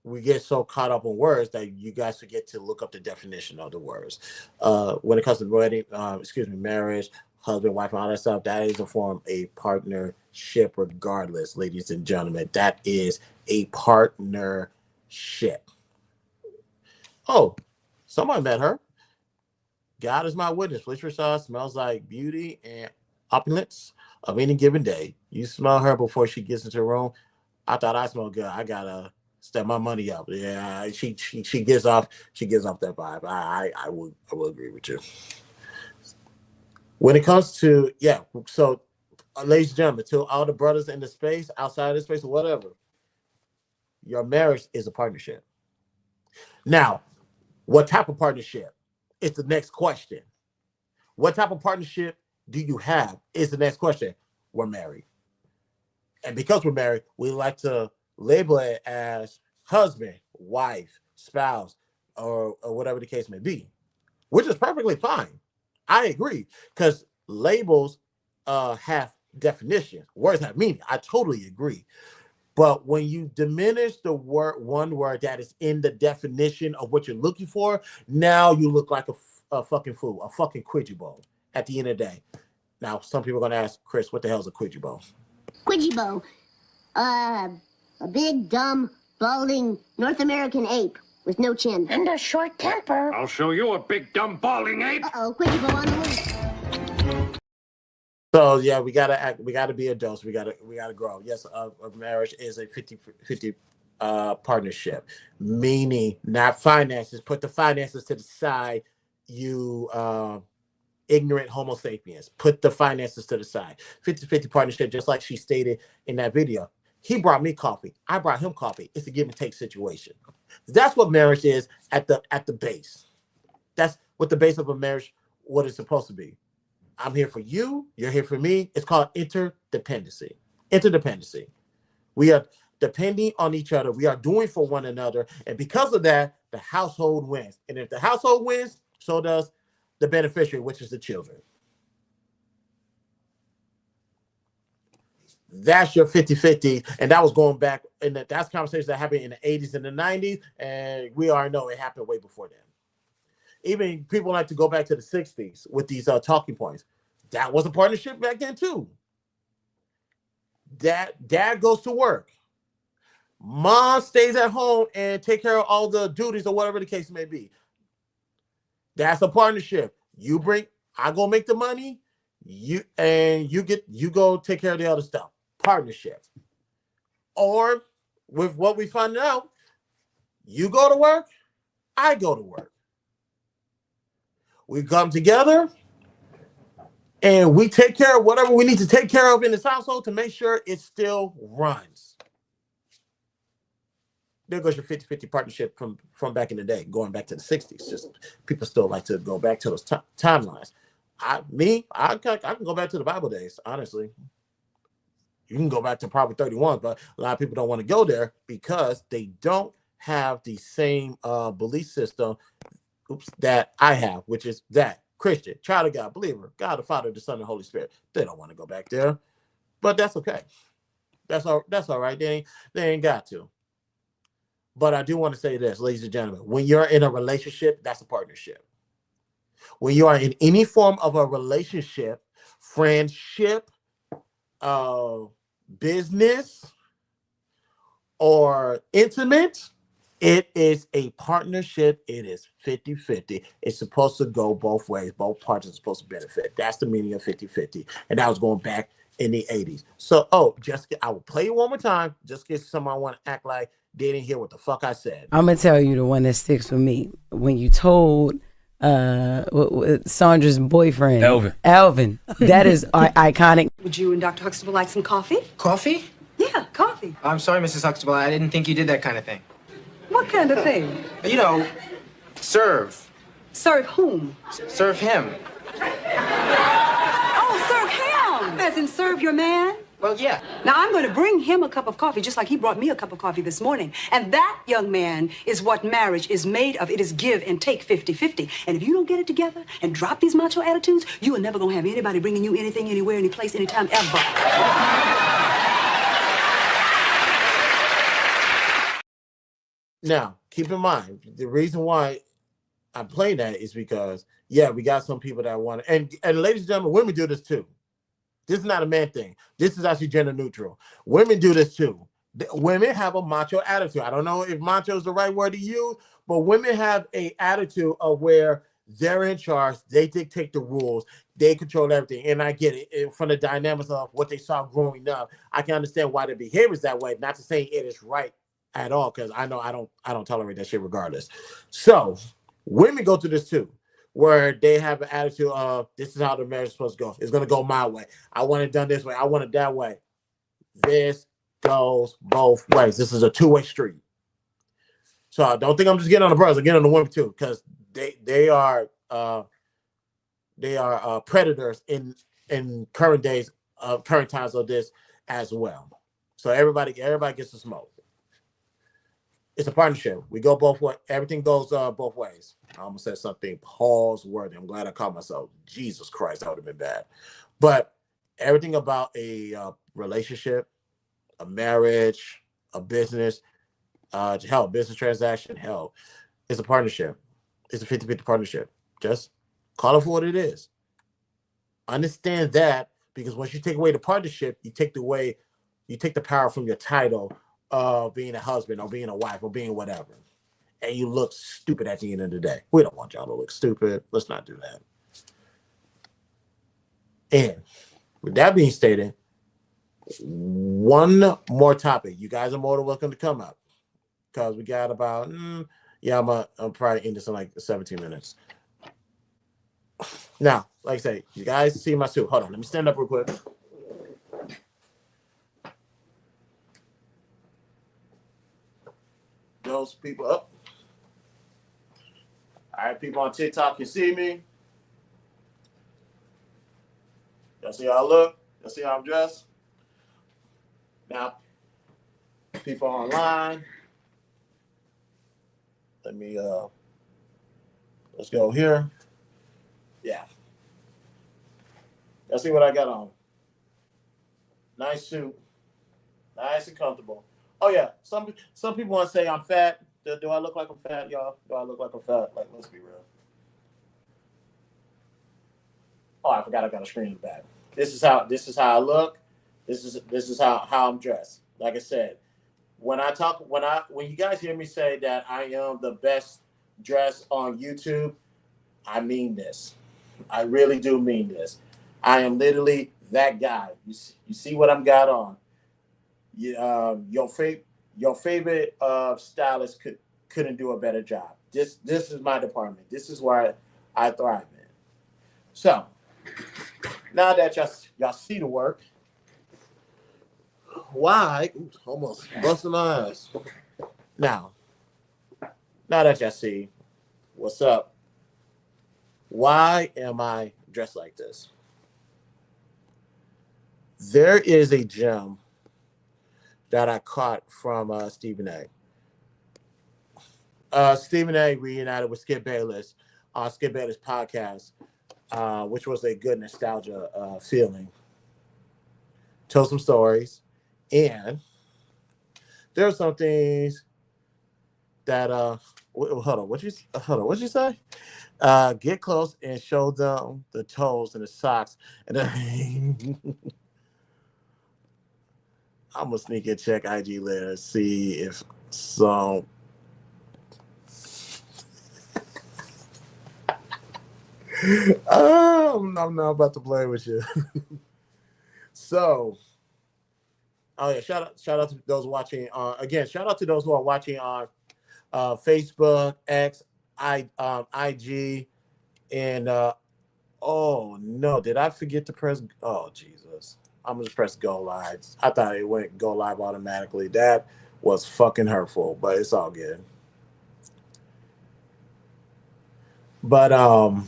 we get so caught up in words that you guys forget to look up the definition of the words. When it comes to marriage, husband, wife, and all that stuff, that is a form of partnership regardless, ladies and gentlemen. That is a partnership. Oh, somebody met her. God is my witness. Felicia Rashad smells like beauty and opulence of any given day. You smell her before she gets into the room. I thought I smelled good. I gotta step my money up. Yeah, she gives off that vibe. I will agree with you. When it comes to so ladies and gentlemen, to all the brothers in the space, outside of the space, or whatever, your marriage is a partnership. Now, what type of partnership is the next question. What type of partnership do you have? Is the next question. We're married. And because we're married, we like to label it as husband, wife, spouse, or whatever the case may be, which is perfectly fine. I agree, because labels have definitions. Words have meaning. I totally agree. But when you diminish the one word that is in the definition of what you're looking for, now you look like a fucking fool, a fucking quidjibone at the end of the day. Now, some people are going to ask, Chris, what the hell is a quidjibone? Quidjibo. A big, dumb, balding North American ape with no chin. And a short temper. I'll show you a big, dumb, balding ape. Uh-oh, Quidjibo on the loose. So yeah, we gotta be adults. We gotta grow. Yes, a marriage is a 50-50 partnership, meaning not finances. Put the finances to the side, you ignorant homo sapiens. Put the finances to the side. 50-50 partnership, just like she stated in that video. He brought me coffee. I brought him coffee. It's a give and take situation. That's what marriage is at the base. That's what the base of a marriage, what it's supposed to be. I'm here for you. You're here for me. It's called interdependency. Interdependency. We are depending on each other. We are doing for one another. And because of that, the household wins. And if the household wins, so does the beneficiary, which is the children. That's your 50-50. And that was going back, and that's conversations that happened in the 80s and the 90s. And we already know it happened way before then. Even people like to go back to the 60s with these talking points. That was a partnership back then too. Dad goes to work. Mom stays at home and take care of all the duties or whatever the case may be. That's a partnership. I go make the money, you go take care of the other stuff. Partnership. Or with what we find out, you go to work, I go to work. We come together and we take care of whatever we need to take care of in this household to make sure it still runs. There goes your 50-50 partnership from back in the day, going back to the 60s. Just people still like to go back to those timelines. I can go back to the Bible days, honestly. You can go back to Proverbs 31, but a lot of people don't want to go there because they don't have the same belief system that I have, which is that Christian, child of God, believer, God the Father, the Son, and the Holy Spirit. They don't want to go back there, but that's okay. That's all right. They ain't got to. But I do want to say this, ladies and gentlemen, when you're in a relationship, that's a partnership. When you are in any form of a relationship, friendship, business, or intimate, it is a partnership. It is 50-50. It's supposed to go both ways. Both parties are supposed to benefit. That's the meaning of 50-50. And that was going back in the 80s. So, Jessica, I will play it one more time, just in case someone want to act like they didn't hear what the fuck I said. I'm going to tell you the one that sticks with me. When you told Sandra's boyfriend, Alvin, that is iconic. Would you and Dr. Huxtable like some coffee? Coffee? Yeah, coffee. I'm sorry, Mrs. Huxtable. I didn't think you did that kind of thing. What kind of thing? You know, serve. Serve whom? Serve him. Oh, serve him! As in serve your man? Well, yeah. Now, I'm going to bring him a cup of coffee, just like he brought me a cup of coffee this morning. And that, young man, is what marriage is made of. It is give and take 50-50. And if you don't get it together and drop these macho attitudes, you are never going to have anybody bringing you anything, anywhere, any place, anytime, ever. Now, keep in mind, the reason why I'm playing that is because, yeah, we got some people that want to, and ladies and gentlemen, women do this too. This is not a man thing. This is actually gender neutral. Women do this too. Women have a macho attitude. I don't know if macho is the right word to use, but women have an attitude of where they're in charge. They dictate the rules. They control everything. And I get it. From the dynamics of what they saw growing up, I can understand why their behavior is that way. Not to say it is right at all, because I know I don't tolerate that shit regardless. So women go through this too, where they have an attitude of, this is how the marriage is supposed to go. It's going to go my way. I want it done this way. I want it that way. This goes both ways. This is a two-way street. So I don't think I'm just getting on the brothers. I'm getting on the women too, because they are predators in in current days of current times of this as well. So everybody gets to smoke. It's a partnership. We go both ways. Everything goes both ways. I almost said something pause worthy. I'm glad I caught myself. Jesus Christ, that would have been bad. But everything about a relationship, a marriage, a business, business transaction, it's a partnership. It's a 50-50 partnership. Just call it for what it is. Understand that, because once you take away the partnership, you take the power from your title of being a husband or being a wife or being whatever. And you look stupid at the end of the day. We don't want y'all to look stupid. Let's not do that. And with that being stated, one more topic. You guys are more than welcome to come up, because we got about, I'm probably end this in like 17 minutes. Now, like I say, you guys see my suit. Hold on, let me stand up real quick. Those people up. All right, people on TikTok can see me. Y'all see how I look? Y'all see how I'm dressed? Now, people online, let's go here. Yeah. Y'all see what I got on? Nice suit. Nice and comfortable. Oh, yeah. Some people want to say I'm fat. Do I look like I'm fat, y'all? Do I look like I'm fat? Like, let's be real. Oh, I forgot I got a screen in the back. This is how I look. This is how I'm dressed. Like I said, when you guys hear me say that I am the best dressed on YouTube, I mean this. I really do mean this. I am literally that guy. You see what I'm got on. Your favorite stylist couldn't do a better job. This is my department. This is where I thrive in. So now that y'all see the work, why? Oops, almost busting my ass. Now that y'all see what's up, why am I dressed like this? There is a gem that I caught from Stephen A. Stephen A. reunited with Skip Bayless on Skip Bayless' podcast, which was a good nostalgia feeling. Told some stories, and there are some things that hold on, what'd you say? Get close and show them the toes and the socks, and then I'm gonna sneak and check IG later and see if some. I'm not about to play with you. So, oh yeah, shout out to those watching. Again, shout out to those who are watching on Facebook, X, IG, and oh no, did I forget to press? Oh Jesus, I'm gonna press go live. I thought it went go live automatically. That was fucking hurtful, but it's all good. But oh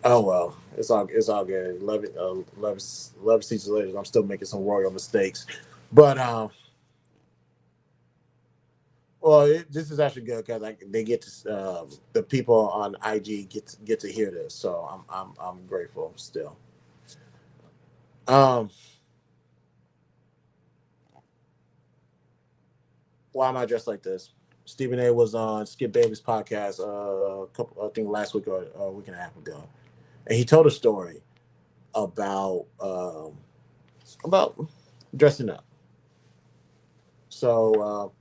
well, it's all good. Love teachers later. I'm still making some royal mistakes, but well, this is actually good because they get to the people on IG get to hear this, so I'm grateful still. Why am I dressed like this? Stephen A. was on Skip Bayless' podcast I think last week or a week and a half ago, and he told a story about dressing up. So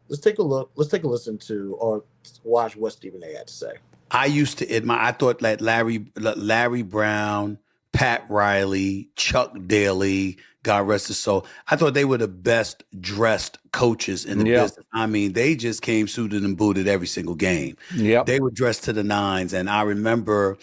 let's take a look. Let's take a listen to or watch what Stephen A. had to say. I used to admire. I thought that Larry Brown, Pat Riley, Chuck Daly, God rest his soul, I thought they were the best dressed coaches in the business. I mean, they just came suited and booted every single game. They were dressed to the nines. And I remember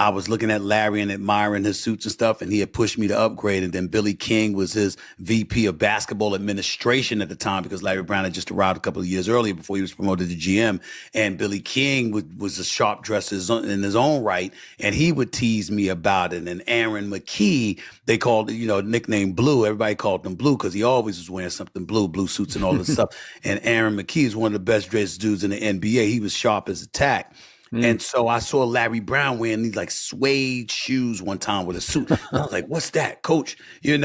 I was looking at Larry and admiring his suits and stuff, and he had pushed me to upgrade. And then Billy King was his VP of basketball administration at the time, because Larry Brown had just arrived a couple of years earlier before he was promoted to GM. And Billy King was a sharp dresser in his own right, and he would tease me about it. And Aaron McKee, they called, nickname Blue. Everybody called him Blue because he always was wearing something blue suits and all this stuff. And Aaron McKee is one of the best dressed dudes in the NBA. He was sharp as a tack. And so I saw Larry Brown wearing these like suede shoes one time with a suit. I was like, what's that, coach? And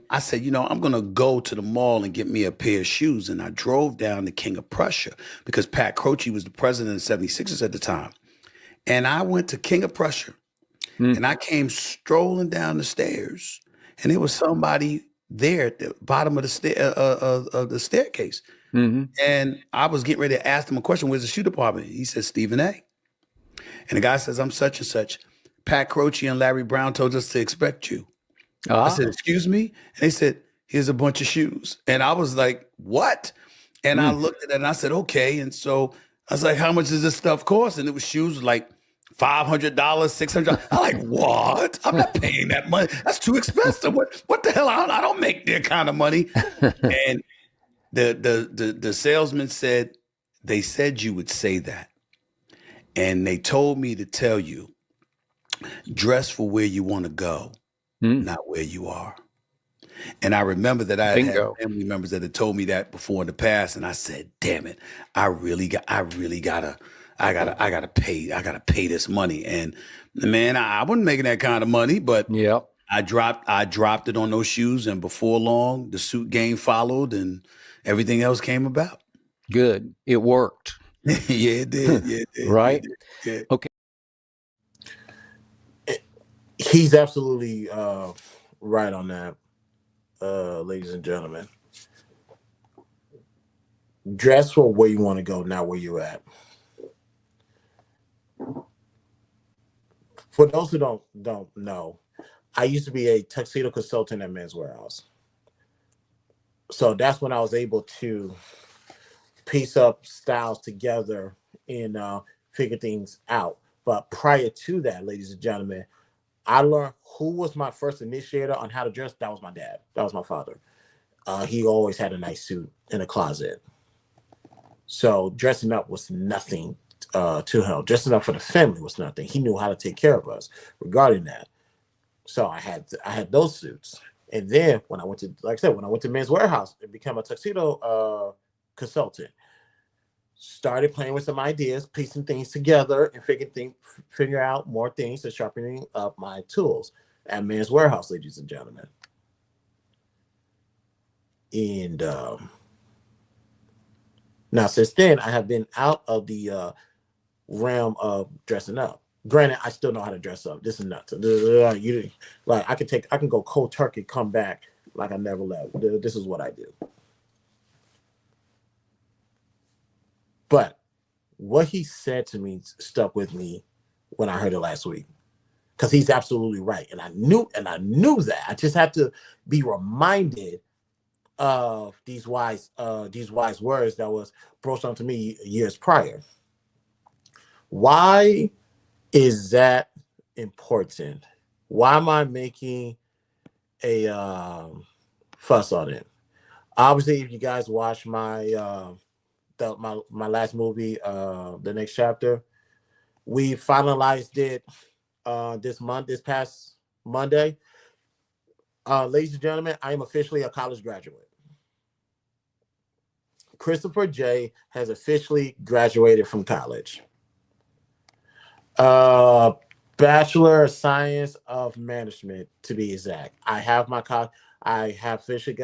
I said, I'm going to go to the mall and get me a pair of shoes. And I drove down to King of Prussia because Pat Croce was the president of the 76ers at the time. And I went to King of Prussia and I came strolling down the stairs, and there was somebody there at the bottom of the staircase. And I was getting ready to ask him a question. Where's the shoe department? He said, Stephen A. And the guy says, I'm such and such. Pat Croce and Larry Brown told us to expect you. I said, excuse me? And they said, here's a bunch of shoes. And I was like, what? And I looked at it and I said, okay. And so I was like, how much does this stuff cost? And it was shoes like $500, $600. I'm like, what? I'm not paying that money. That's too expensive. What the hell? I don't make that kind of money. And the salesman said, they said you would say that. And they told me to tell you, dress for where you want to go, not where you are. And I remember that I had family members that had told me that before in the past. And I said, damn it, I gotta pay this money. And man, I wasn't making that kind of money, but I dropped it on those shoes. And before long, the suit game followed and everything else came about. Good. It worked. Yeah, it did. Yeah, it did. Right? Yeah. Okay. He's absolutely right on that, ladies and gentlemen. Dress for where you want to go, not where you're at. For those who don't know, I used to be a tuxedo consultant at Men's Warehouse. So that's when I was able to piece up styles together and figure things out. But prior to that, ladies and gentlemen, I learned who was my first initiator on how to dress. That was my dad. That was my father. He always had a nice suit in a closet. So dressing up was nothing to him. Dressing up for the family was nothing. He knew how to take care of us regarding that. So I had those suits. And then when I went to Men's Warehouse and became a tuxedo consultant, started playing with some ideas, piecing things together, and figure out more things and sharpening up my tools at Men's Warehouse, ladies and gentlemen. And now since then, I have been out of the realm of dressing up. Granted, I still know how to dress up. This is nuts. I can go cold turkey, come back like I never left. This is what I do. But what he said to me stuck with me when I heard it last week, because he's absolutely right, and I knew that. I just had to be reminded of these wise words that was broached onto me years prior. Why is that important? Why am I making a fuss on it? Obviously, if you guys watch my last movie, The Next Chapter, we finalized it this past Monday. Ladies and gentlemen, I am officially a college graduate. Christopher J has officially graduated from college. Bachelor of Science of Management, to be exact. I have officially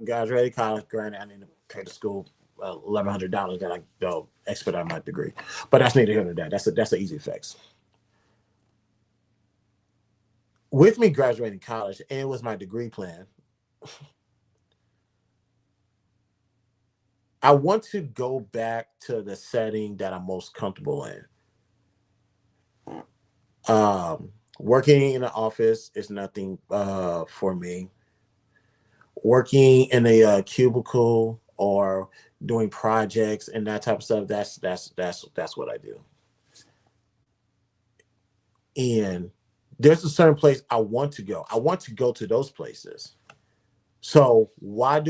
graduated college. Granted, I need to pay the school $1,100 that I go expedite my degree, but that's neither here nor there. That's an easy fix. With me graduating college, and it was my degree plan, I want to go back to the setting that I'm most comfortable in. Working in an office is nothing for me. Working in a cubicle or doing projects and that type of stuff, that's what I do. And there's a certain place I want to go. I want to go to those places. So why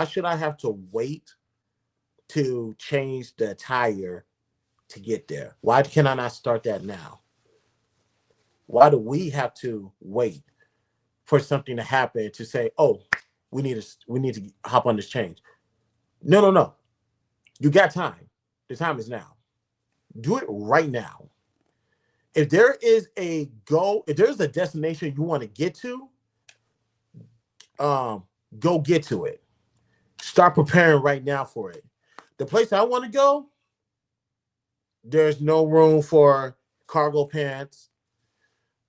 should I have to wait to change the attire to get there? Why can I not start that now? Why do we have to wait for something to happen to say, "Oh, we need to hop on this change"? No. You got time. The time is now. Do it right now. If there is a goal, if there's a destination you want to get to, go get to it. Start preparing right now for it. The place I want to go, there's no room for cargo pants,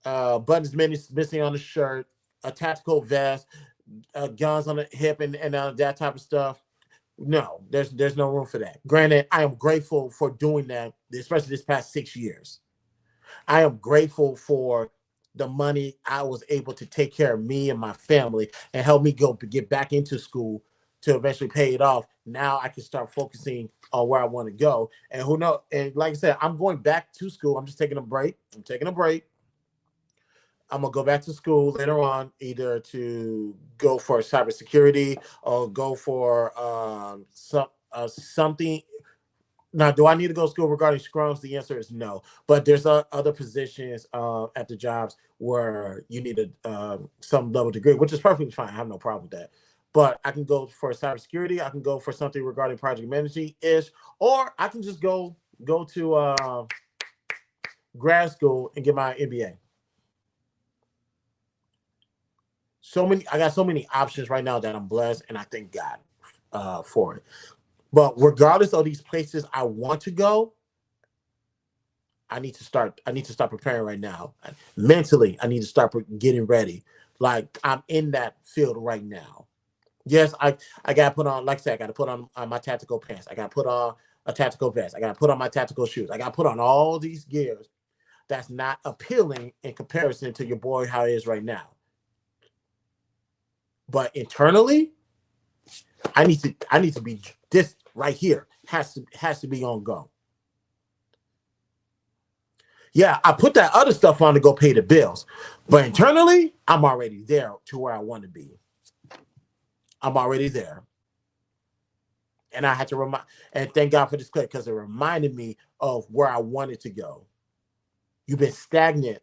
buttons missing on the shirt, a tactical vest, guns on the hip, and that type of stuff. No, there's no room for that. Granted, I am grateful for doing that, especially this past 6 years. I am grateful for the money I was able to take care of me and my family and help me get back into school to eventually pay it off. Now I can start focusing on where I want to go. And who knows? And like I said, I'm going back to school. I'm just taking a break. I'm gonna go back to school later on, either to go for cybersecurity or go for something. Now, do I need to go to school regarding scrums? The answer is no. But there's other positions at the jobs where you need some level degree, which is perfectly fine. I have no problem with that. But I can go for cybersecurity. I can go for something regarding project management-ish, or I can just go to grad school and get my MBA. I got so many options right now that I'm blessed, and I thank God for it. But regardless of these places I want to go, I need to start preparing right now. Mentally, I need to start getting ready. Like I'm in that field right now. Yes, I gotta put on, like I said, I gotta put on my tactical pants. I gotta put on a tactical vest. I gotta put on my tactical shoes. I gotta put on all these gears. That's not appealing in comparison to your boy how he is right now. But internally, I need to be this right here. Has to be on go. Yeah, I put that other stuff on to go pay the bills, but internally, I'm already there to where I want to be. I'm already there. And I had to remind, and thank God for this clip because it reminded me of where I wanted to go. You've been stagnant.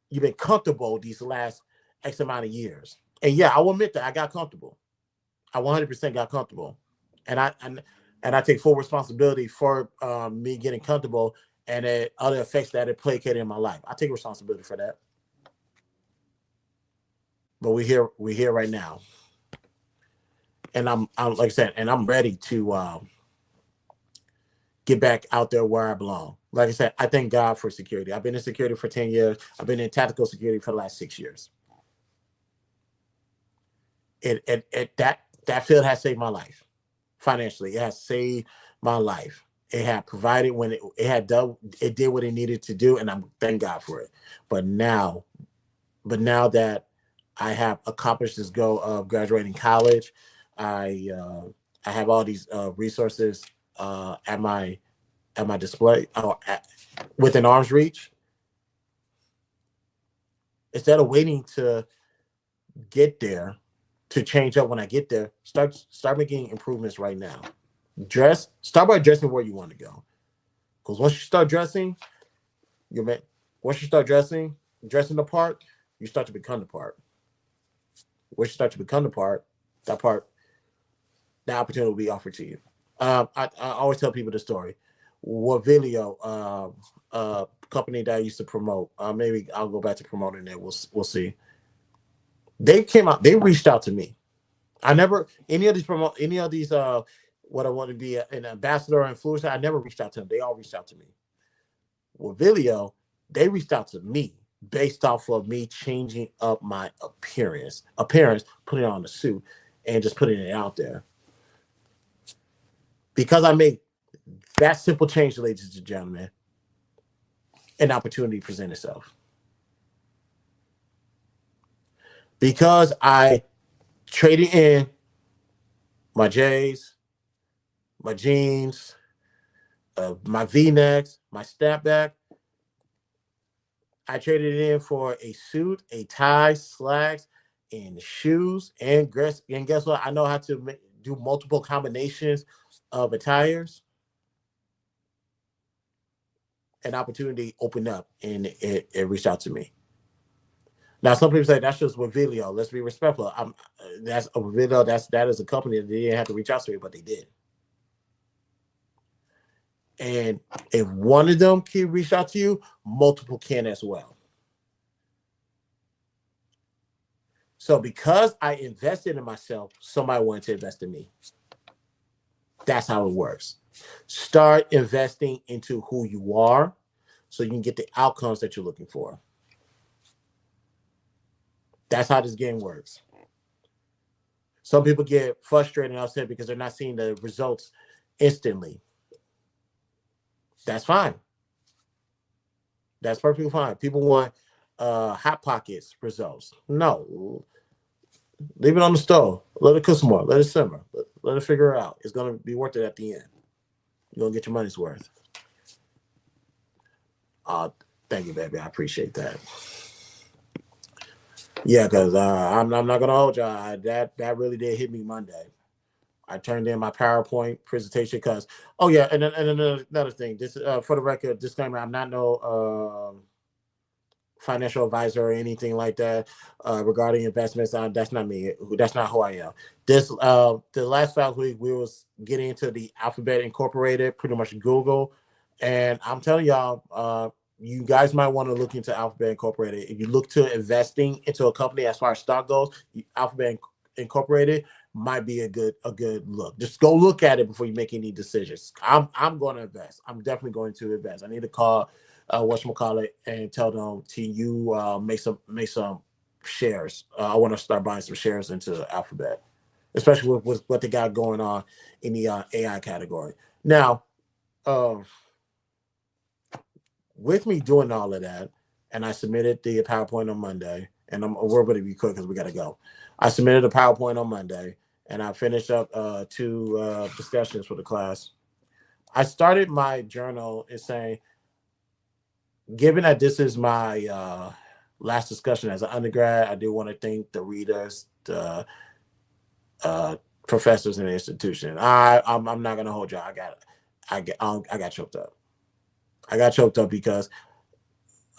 You've been comfortable these last X amount of years. And yeah, I will admit that I got comfortable. I 100% got comfortable. And I take full responsibility for me getting comfortable and other effects that it placated in my life. I take responsibility for that. But we're here right now. And I'm like I said, and I'm ready to get back out there where I belong. Like I said, I thank God for security. I've been in security for 10 years. I've been in tactical security for the last 6 years. That field has saved my life financially. It has saved my life. It had provided when it did what it needed to do, and I'm thank God for it. But now that I have accomplished this goal of graduating college, I have all these resources at my display within arm's reach. Instead of waiting to get there to change up when I get there, start making improvements right now. Start by dressing where you want to go. Because once you start dressing, dressing the part, you start to become the part. Once you start to become the part, the opportunity will be offered to you. I always tell people the story. What video company that I used to promote? Maybe I'll go back to promoting it. We'll see. They reached out to me. I never any of these what I want to be an ambassador or influencer. I never reached out to them. They all reached out to me. With video, they reached out to me based off of me changing up my appearance, putting on a suit, and just putting it out there. Because I made that simple change, ladies and gentlemen, an opportunity present itself. Because I traded in my J's, my jeans, my V-necks, my snapback. I traded it in for a suit, a tie, slacks, and shoes. And guess what? I know how to do multiple combinations of attires. An opportunity opened up and it reached out to me. Now, some people say that's just with video. Let's be respectful. That's a video. That is a company that they didn't have to reach out to me, but they did. And if one of them can reach out to you, multiple can as well. So because I invested in myself, somebody wanted to invest in me. That's how it works. Start investing into who you are so you can get the outcomes that you're looking for. That's how this game works. Some people get frustrated and upset because they're not seeing the results instantly. That's fine. That's perfectly fine. People want Hot Pockets results. No. Leave it on the stove. Let it cook some more. Let it simmer. Let it figure it out. It's going to be worth it at the end. You're going to get your money's worth. Thank you, baby. I appreciate that. Yeah, because I'm not going to hold y'all. That really did hit me Monday. I turned in my PowerPoint presentation because, and another thing. This for the record, disclaimer: I'm not no financial advisor or anything like that regarding investments. That's not me. That's not who I am. The last 5 weeks we was getting into the Alphabet Incorporated, pretty much Google, and I'm telling y'all, you guys might want to look into Alphabet Incorporated. If you look to investing into a company as far as stock goes, Alphabet Incorporated might be a good look. Just go look at it before you make any decisions. I'm going to invest. I'm definitely going to invest. I need to call whatchamacallit and tell them to make some shares. I want to start buying some shares into Alphabet, especially with what they got going on in the AI category. Now, with me doing all of that, and I submitted the PowerPoint on Monday, and we're going to be quick because we got to go. I submitted a PowerPoint on Monday, and I finished up 2 discussions for the class. I started my journal in saying, given that this is my last discussion as an undergrad, I do want to thank the readers, the professors in the institution. I'm not going to hold you. I got choked up. I got choked up because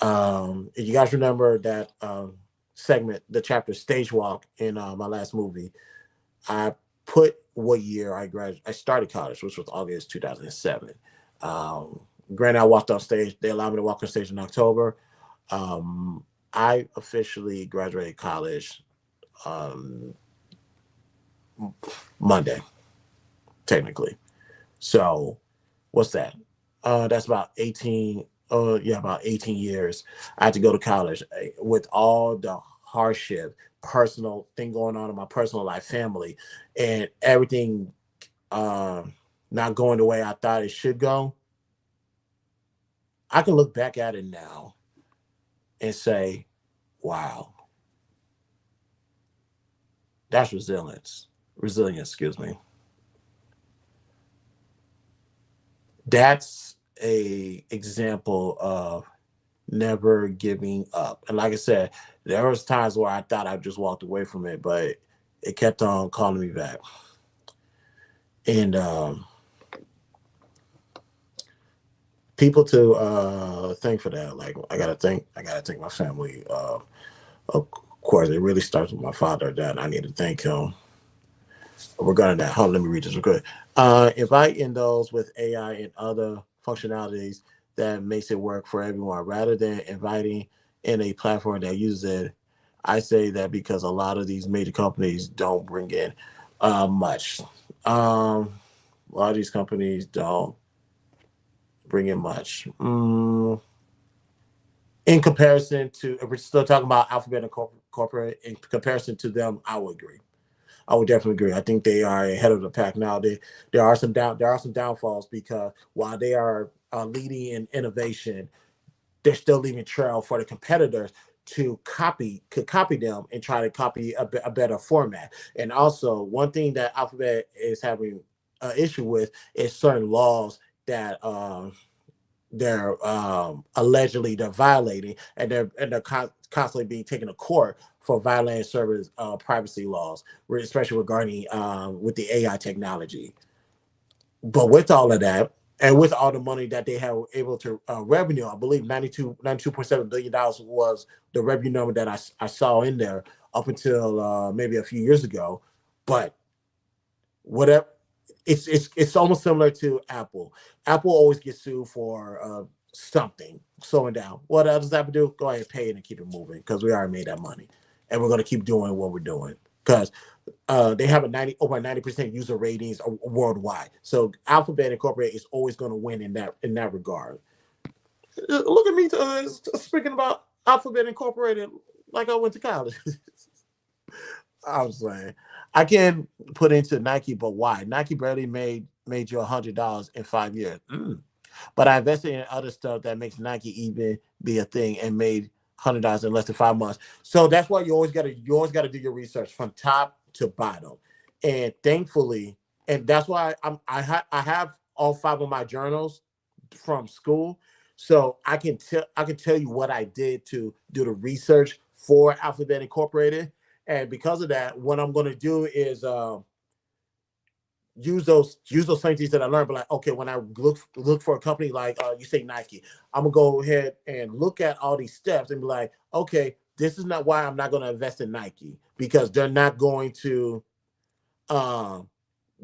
if you guys remember that segment, the chapter Stage Walk in my last movie, I put what year I graduated. I started college, which was August 2007. Granted, I walked off stage. They allowed me to walk on stage in October. I officially graduated college Monday, technically. So what's that? That's about 18. About 18 years. I had to go to college with all the hardship, personal thing going on in my personal life, family, and everything not going the way I thought it should go. I can look back at it now and say, wow, that's resilience, excuse me. That's a example of never giving up. And like I said, there was times where I thought I just walked away from it, but it kept on calling me back. And people to thank for that. Like I gotta thank my family. Of course, it really starts with my father. That I need to thank him. Regarding that, let me read this real quick. Invite in those with AI and other functionalities that makes it work for everyone, rather than inviting in a platform that uses it. I say that because a lot of these major companies don't bring in much. A lot of these companies don't bring in much. In comparison to, if we're still talking about Alphabet and corporate, in comparison to them, I would agree. I would definitely agree. I think they are ahead of the pack now. There are some downfalls because while they are leading in innovation, they're still leaving trail for the competitors to copy them and try to copy a better format. And also, one thing that Alphabet is having an issue with is certain laws that allegedly they're violating, and they're constantly being taken to court for violating service privacy laws, especially regarding with the AI technology. But with all of that, and with all the money that they have able to revenue, I believe $92.7 billion was the revenue number that I saw in there up until maybe a few years ago. But whatever, it's almost similar to Apple. Apple always gets sued for something slowing down. What does Apple do? Go ahead and pay it and keep it moving because we already made that money, and we're going to keep doing what we're doing because they have over 90% user ratings worldwide. So Alphabet Incorporated is always going to win in that regard. Look at me speaking about Alphabet Incorporated like I went to college. I was saying I can put into Nike, but why? Nike barely made you $100 in 5 years. But I invested in other stuff that makes Nike even be a thing and made $100 in less than 5 months. So that's why you always gotta do your research from top to bottom. And thankfully, and that's why I have all 5 of my journals from school, so I can tell you what I did to do the research for Alphabet Incorporated. And because of that, what I'm going to do is use those same things that I learned. But like, okay, when I look for a company like you say Nike, I'm gonna go ahead and look at all these steps and be like, okay, this is not why I'm not going to invest in Nike, because they're not going to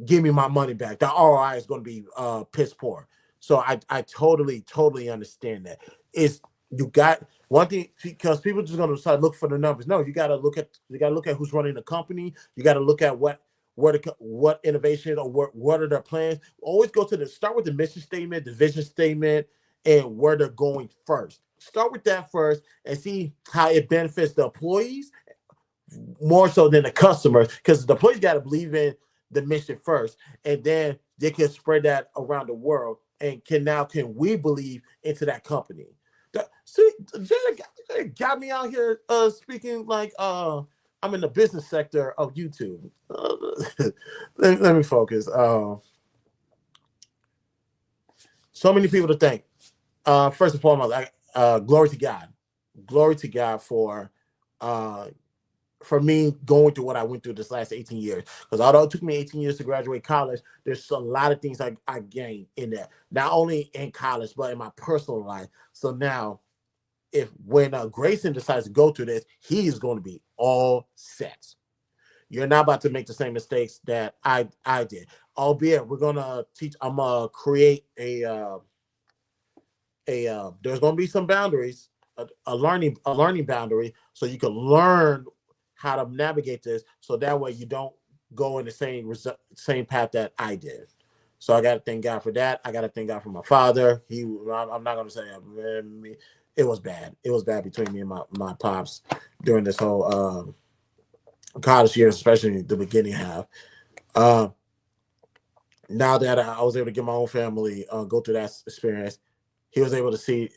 give me my money back. The ROI is going to be piss poor. So I totally understand that. You got one thing, because people just going to start looking for the numbers. No, you got to look at who's running the company. You got to look at what innovation or what are their plans. Always start with the mission statement, the vision statement, and where they're going first. Start with that first and see how it benefits the employees more so than the customers, because the employees got to believe in the mission first, and then they can spread that around the world. And can we believe into that company? See, Jada got me out here speaking like I'm in the business sector of YouTube. Let me focus. So many people to thank. First and foremost, glory to God for me going through what I went through this last 18 years. Because although it took me 18 years to graduate college, there's a lot of things I gained in that. Not only in college, but in my personal life. So now, when Grayson decides to go through this, he's going to be all set. You're not about to make the same mistakes that I did. Albeit, we're gonna teach. I'm gonna create a. There's gonna be some boundaries, a learning boundary, so you can learn how to navigate this. So that way you don't go in the same path that I did. So I got to thank God for that. I got to thank God for my father. I'm not gonna say it was bad. It was bad between me and my pops during this whole college years, especially the beginning half. Now that I was able to get my own family, go through that experience, he was able to see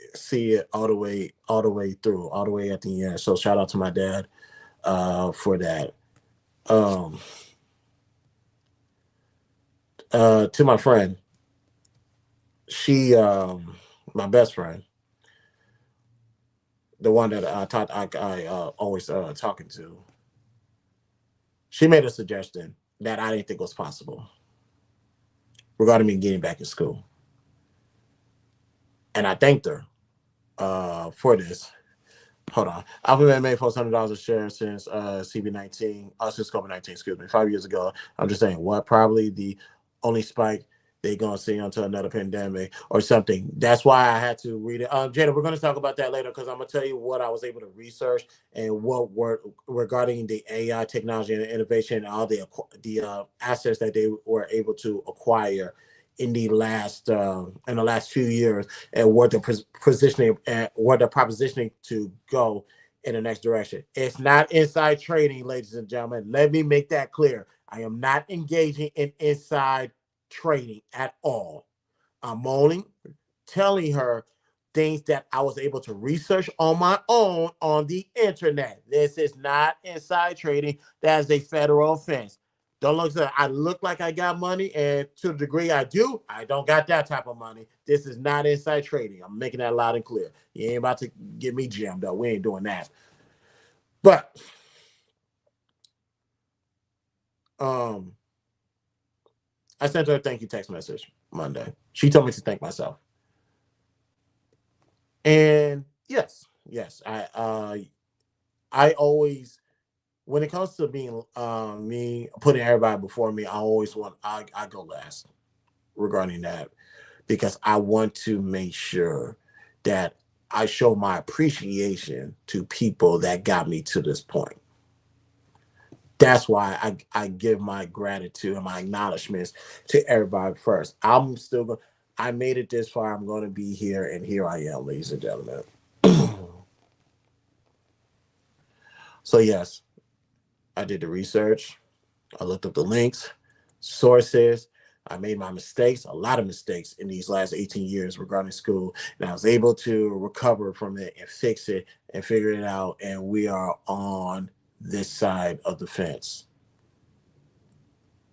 it all the way through, all the way at the end. So shout out to my dad for that. To my friend, she, my best friend, the one that I always talking to, she made a suggestion that I didn't think was possible regarding me getting back in school. And I thanked her for this. Hold on. Alphabet made $400 a share since since COVID-19, excuse me, 5 years ago. I'm just saying, what? Probably the only spike they're going to see until another pandemic or something. That's why I had to read it. Jada, we're going to talk about that later, because I'm going to tell you what I was able to research and what were regarding the AI technology and innovation and all the assets that they were able to acquire in the last few years, and what they're positioning and what they're propositioning to go in the next direction. It's not inside trading, ladies and gentlemen. Let me make that clear. I am not engaging in inside trading at all. I'm only telling her things that I was able to research on my own on the internet. This is not inside trading. That is a federal offense. Don't look like I look like I got money, and to the degree I do, I don't got that type of money. This is not inside trading. I'm making that loud and clear. You ain't about to get me jammed up. We ain't doing that. But I sent her a thank you text message Monday. She told me to thank myself. And yes, I always, when it comes to being me putting everybody before me, I go last regarding that, because I want to make sure that I show my appreciation to people that got me to this point. That's why I give my gratitude and my acknowledgments to everybody first. I'm still going. I made it this far. I'm going to be here, and here I am, ladies and gentlemen. So yes, I did the research. I looked up the links, sources. I made my mistakes, a lot of mistakes in these last 18 years regarding school. And I was able to recover from it and fix it and figure it out. And we are on this side of the fence.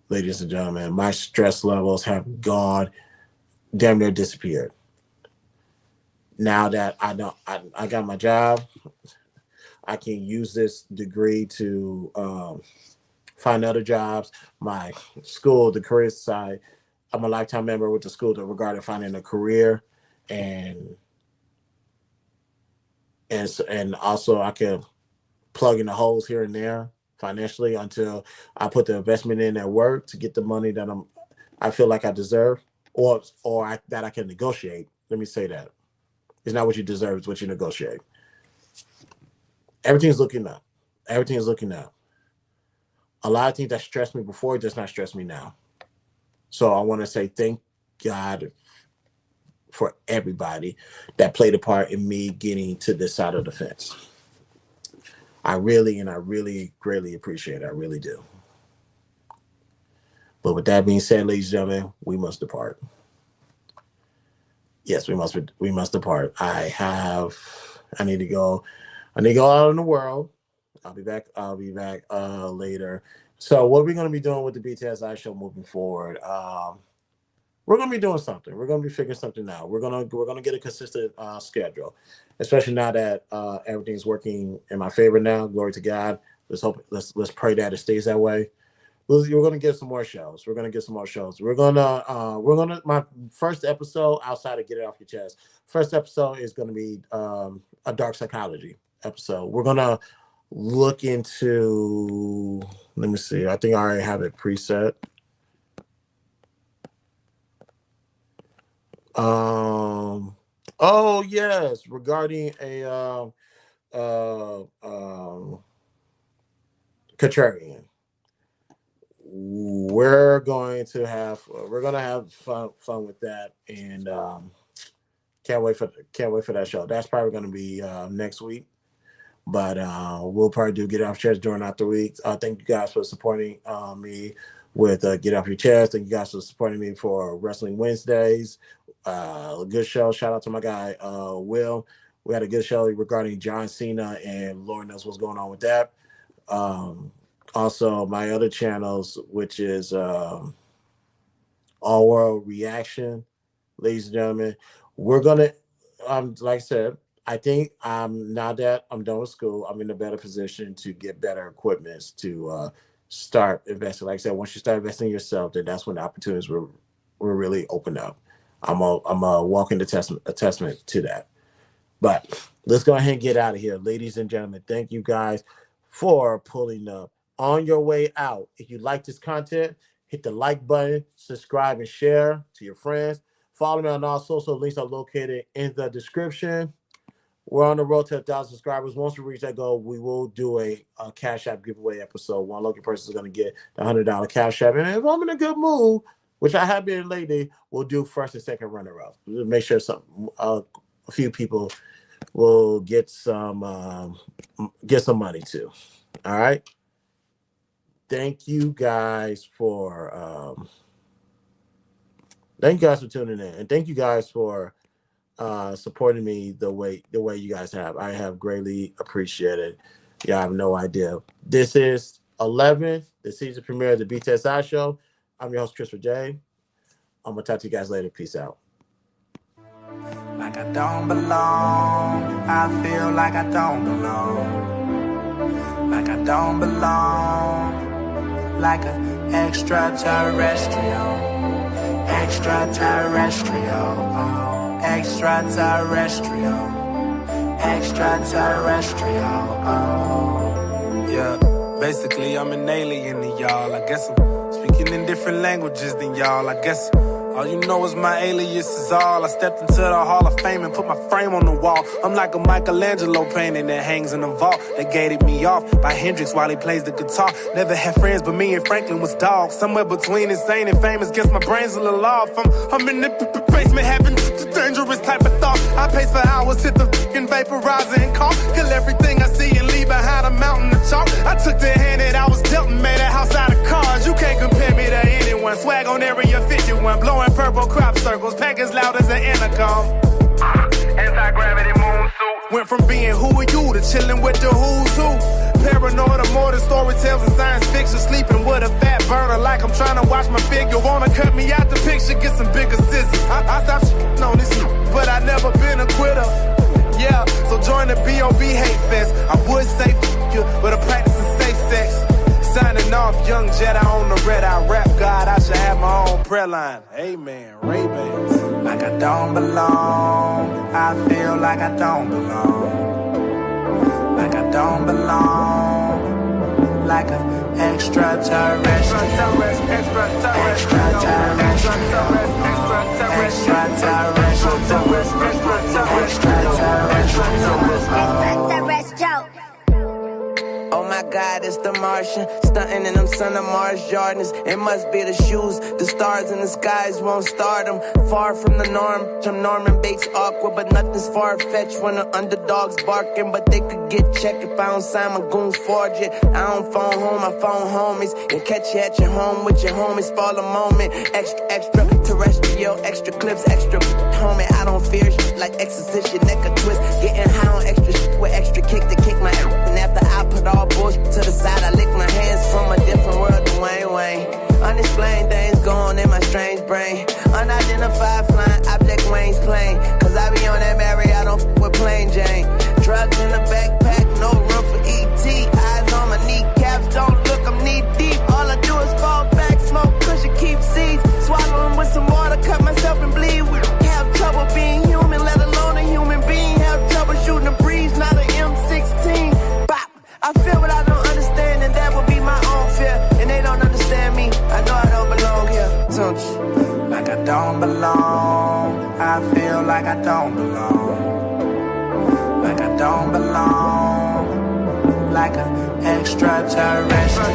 Ladies and gentlemen, my stress levels have gone, damn near disappeared. Now that I got my job, I can use this degree to find other jobs. My school, the career side, I'm a lifetime member with the school regarding finding a career, and also I can plug in the holes here and there financially until I put the investment in at work to get the money that I feel like I deserve, or that I can negotiate. Let me say that. It's not what you deserve, it's what you negotiate. Everything's looking up. Everything's looking up. A lot of things that stressed me before does not stress me now. So I want to say thank God for everybody that played a part in me getting to this side of the fence. I really greatly appreciate it. I really do. But with that being said, ladies and gentlemen, we must depart. Yes, we must depart. I need to go out in the world. I'll be back later. So what are we going to be doing with the BTSI show moving forward? We're going to be doing something. We're going to be figuring something out. We're going to get a consistent schedule, especially now that everything's working in my favor now. Glory to God. Let's pray that it stays that way. We're going to get some more shows. My first episode, outside of Get It Off Your Chest, first episode is going to be a dark psychology episode. We're going to look into, let me see, I think I already have it preset. Oh yes, regarding a contrarian. We're gonna have fun with that, and can't wait for that show. That's probably gonna be next week, but we'll probably do Get Off Your Chest during after weeks. Thank you guys for supporting me with Get Off Your Chest. Thank you guys for supporting me for Wrestling Wednesdays. A good show. Shout out to my guy Will. We had a good show regarding John Cena, and Lord knows what's going on with that. Also, my other channels, which is All World Reaction, ladies and gentlemen, we're gonna. Like I said, I think now that I'm done with school, I'm in a better position to get better equipment to start investing. Like I said, once you start investing in yourself, then that's when the opportunities will really open up. I'm a walking testament to that. But let's go ahead and get out of here, ladies and gentlemen. Thank you guys for pulling up. On your way out, if you like this content, hit the like button, subscribe, and share to your friends. Follow me on all social links are located in the description. We're on the road to 1,000 subscribers. Once we reach that goal, we will do a Cash App giveaway episode. One lucky person is going to get the $100 Cash App. And if I'm in a good mood, which I have been lately, we'll do first and second runner-up. We'll make sure a few people will get some money too. All right. Thank you guys for tuning in, and thank you guys for supporting me the way you guys have. I have greatly appreciated. You have no idea. This is 11, the season premiere of the BTSI show. I'm your host, Christopher J. I'm going to talk to you guys later. Peace out. Like I don't belong, I feel like I don't belong. Like I don't belong, like an extraterrestrial, extraterrestrial, oh, extraterrestrial, extraterrestrial, oh. Yeah, basically I'm an alien to y'all. I guess I'm speaking in different languages than y'all. I guess all you know is my alias is all. I stepped into the Hall of Fame and put my frame on the wall. I'm like a Michelangelo painting that hangs in a vault. They gated me off by Hendrix while he plays the guitar. Never had friends, but me and Franklin was dogs. Somewhere between insane and famous, guess my brain's a little off. I'm in the basement having dangerous type of thought. I pace for hours, hit the fucking vaporizer and cough. Kill everything I see and leave behind a mountain of chalk. I took the hand that I was dealt and made a house out of cards. You can't compare me to anyone. Swag on Area 51, blowing purple crop circles, pack as loud as an intercom. Anti-gravity moon suit. Went from being who are you to chilling with the who's who. Paranoid or more than storytells and science fiction. Sleeping with a fat burner like I'm trying to watch my figure. Wanna cut me out the picture, get some bigger scissors. I stopped shitting on this, but I never been a quitter. Yeah, so join the B.O.B. hate fest. I would say f*** you, but I'm practicing safe sex. Signing off, young Jedi on the red eye. Rap God, I should have my own prayer line. Amen, Ray-Bans. Like I don't belong, I feel like I don't belong. Like I don't belong, like an extraterrestrial, extraterrestrial. Oh my God, it's the Martian, stunting in them son of Mars Jordans. It must be the shoes, the stars in the skies won't start them. Far from the norm, I'm Norman Bates awkward, but nothing's far-fetched when the underdog's barking. But they could get checked if I don't sign my goons forge it. I don't phone home, I phone homies, and catch you at your home with your homies, fall a moment. Extra terrestrial, extra clips, extra homie. I don't fear shit like exorcist, your neck a twist. Getting high on extra shit with extra kick to kick my ass. And after I put all bullshit to the side, I lick my hands from a different world than Wayne. Unexplained things going in my strange brain. Unidentified flying object Wayne's plane. Cause I be on that Mary, I don't f with plain Jane. Drugs in the backpack, no room for E.T. Eyes on my kneecaps, don't look, I'm knee deep. All I do is fall back, smoke cushion, keep seeds. Swallow them with some water, cut myself and bleed. Have trouble being human, let alone a human being. Have trouble shooting a breeze, not an M16. Bop. I feel what I don't understand, and that would be my own fear. And they don't understand me, I know I don't belong here. Don't you? like I don't belong. I feel like I don't belong. Like I don't belong. Like an extraterrestrial.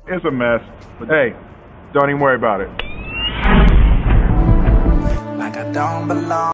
It's a mess, but hey, don't even worry about it. Like I don't belong.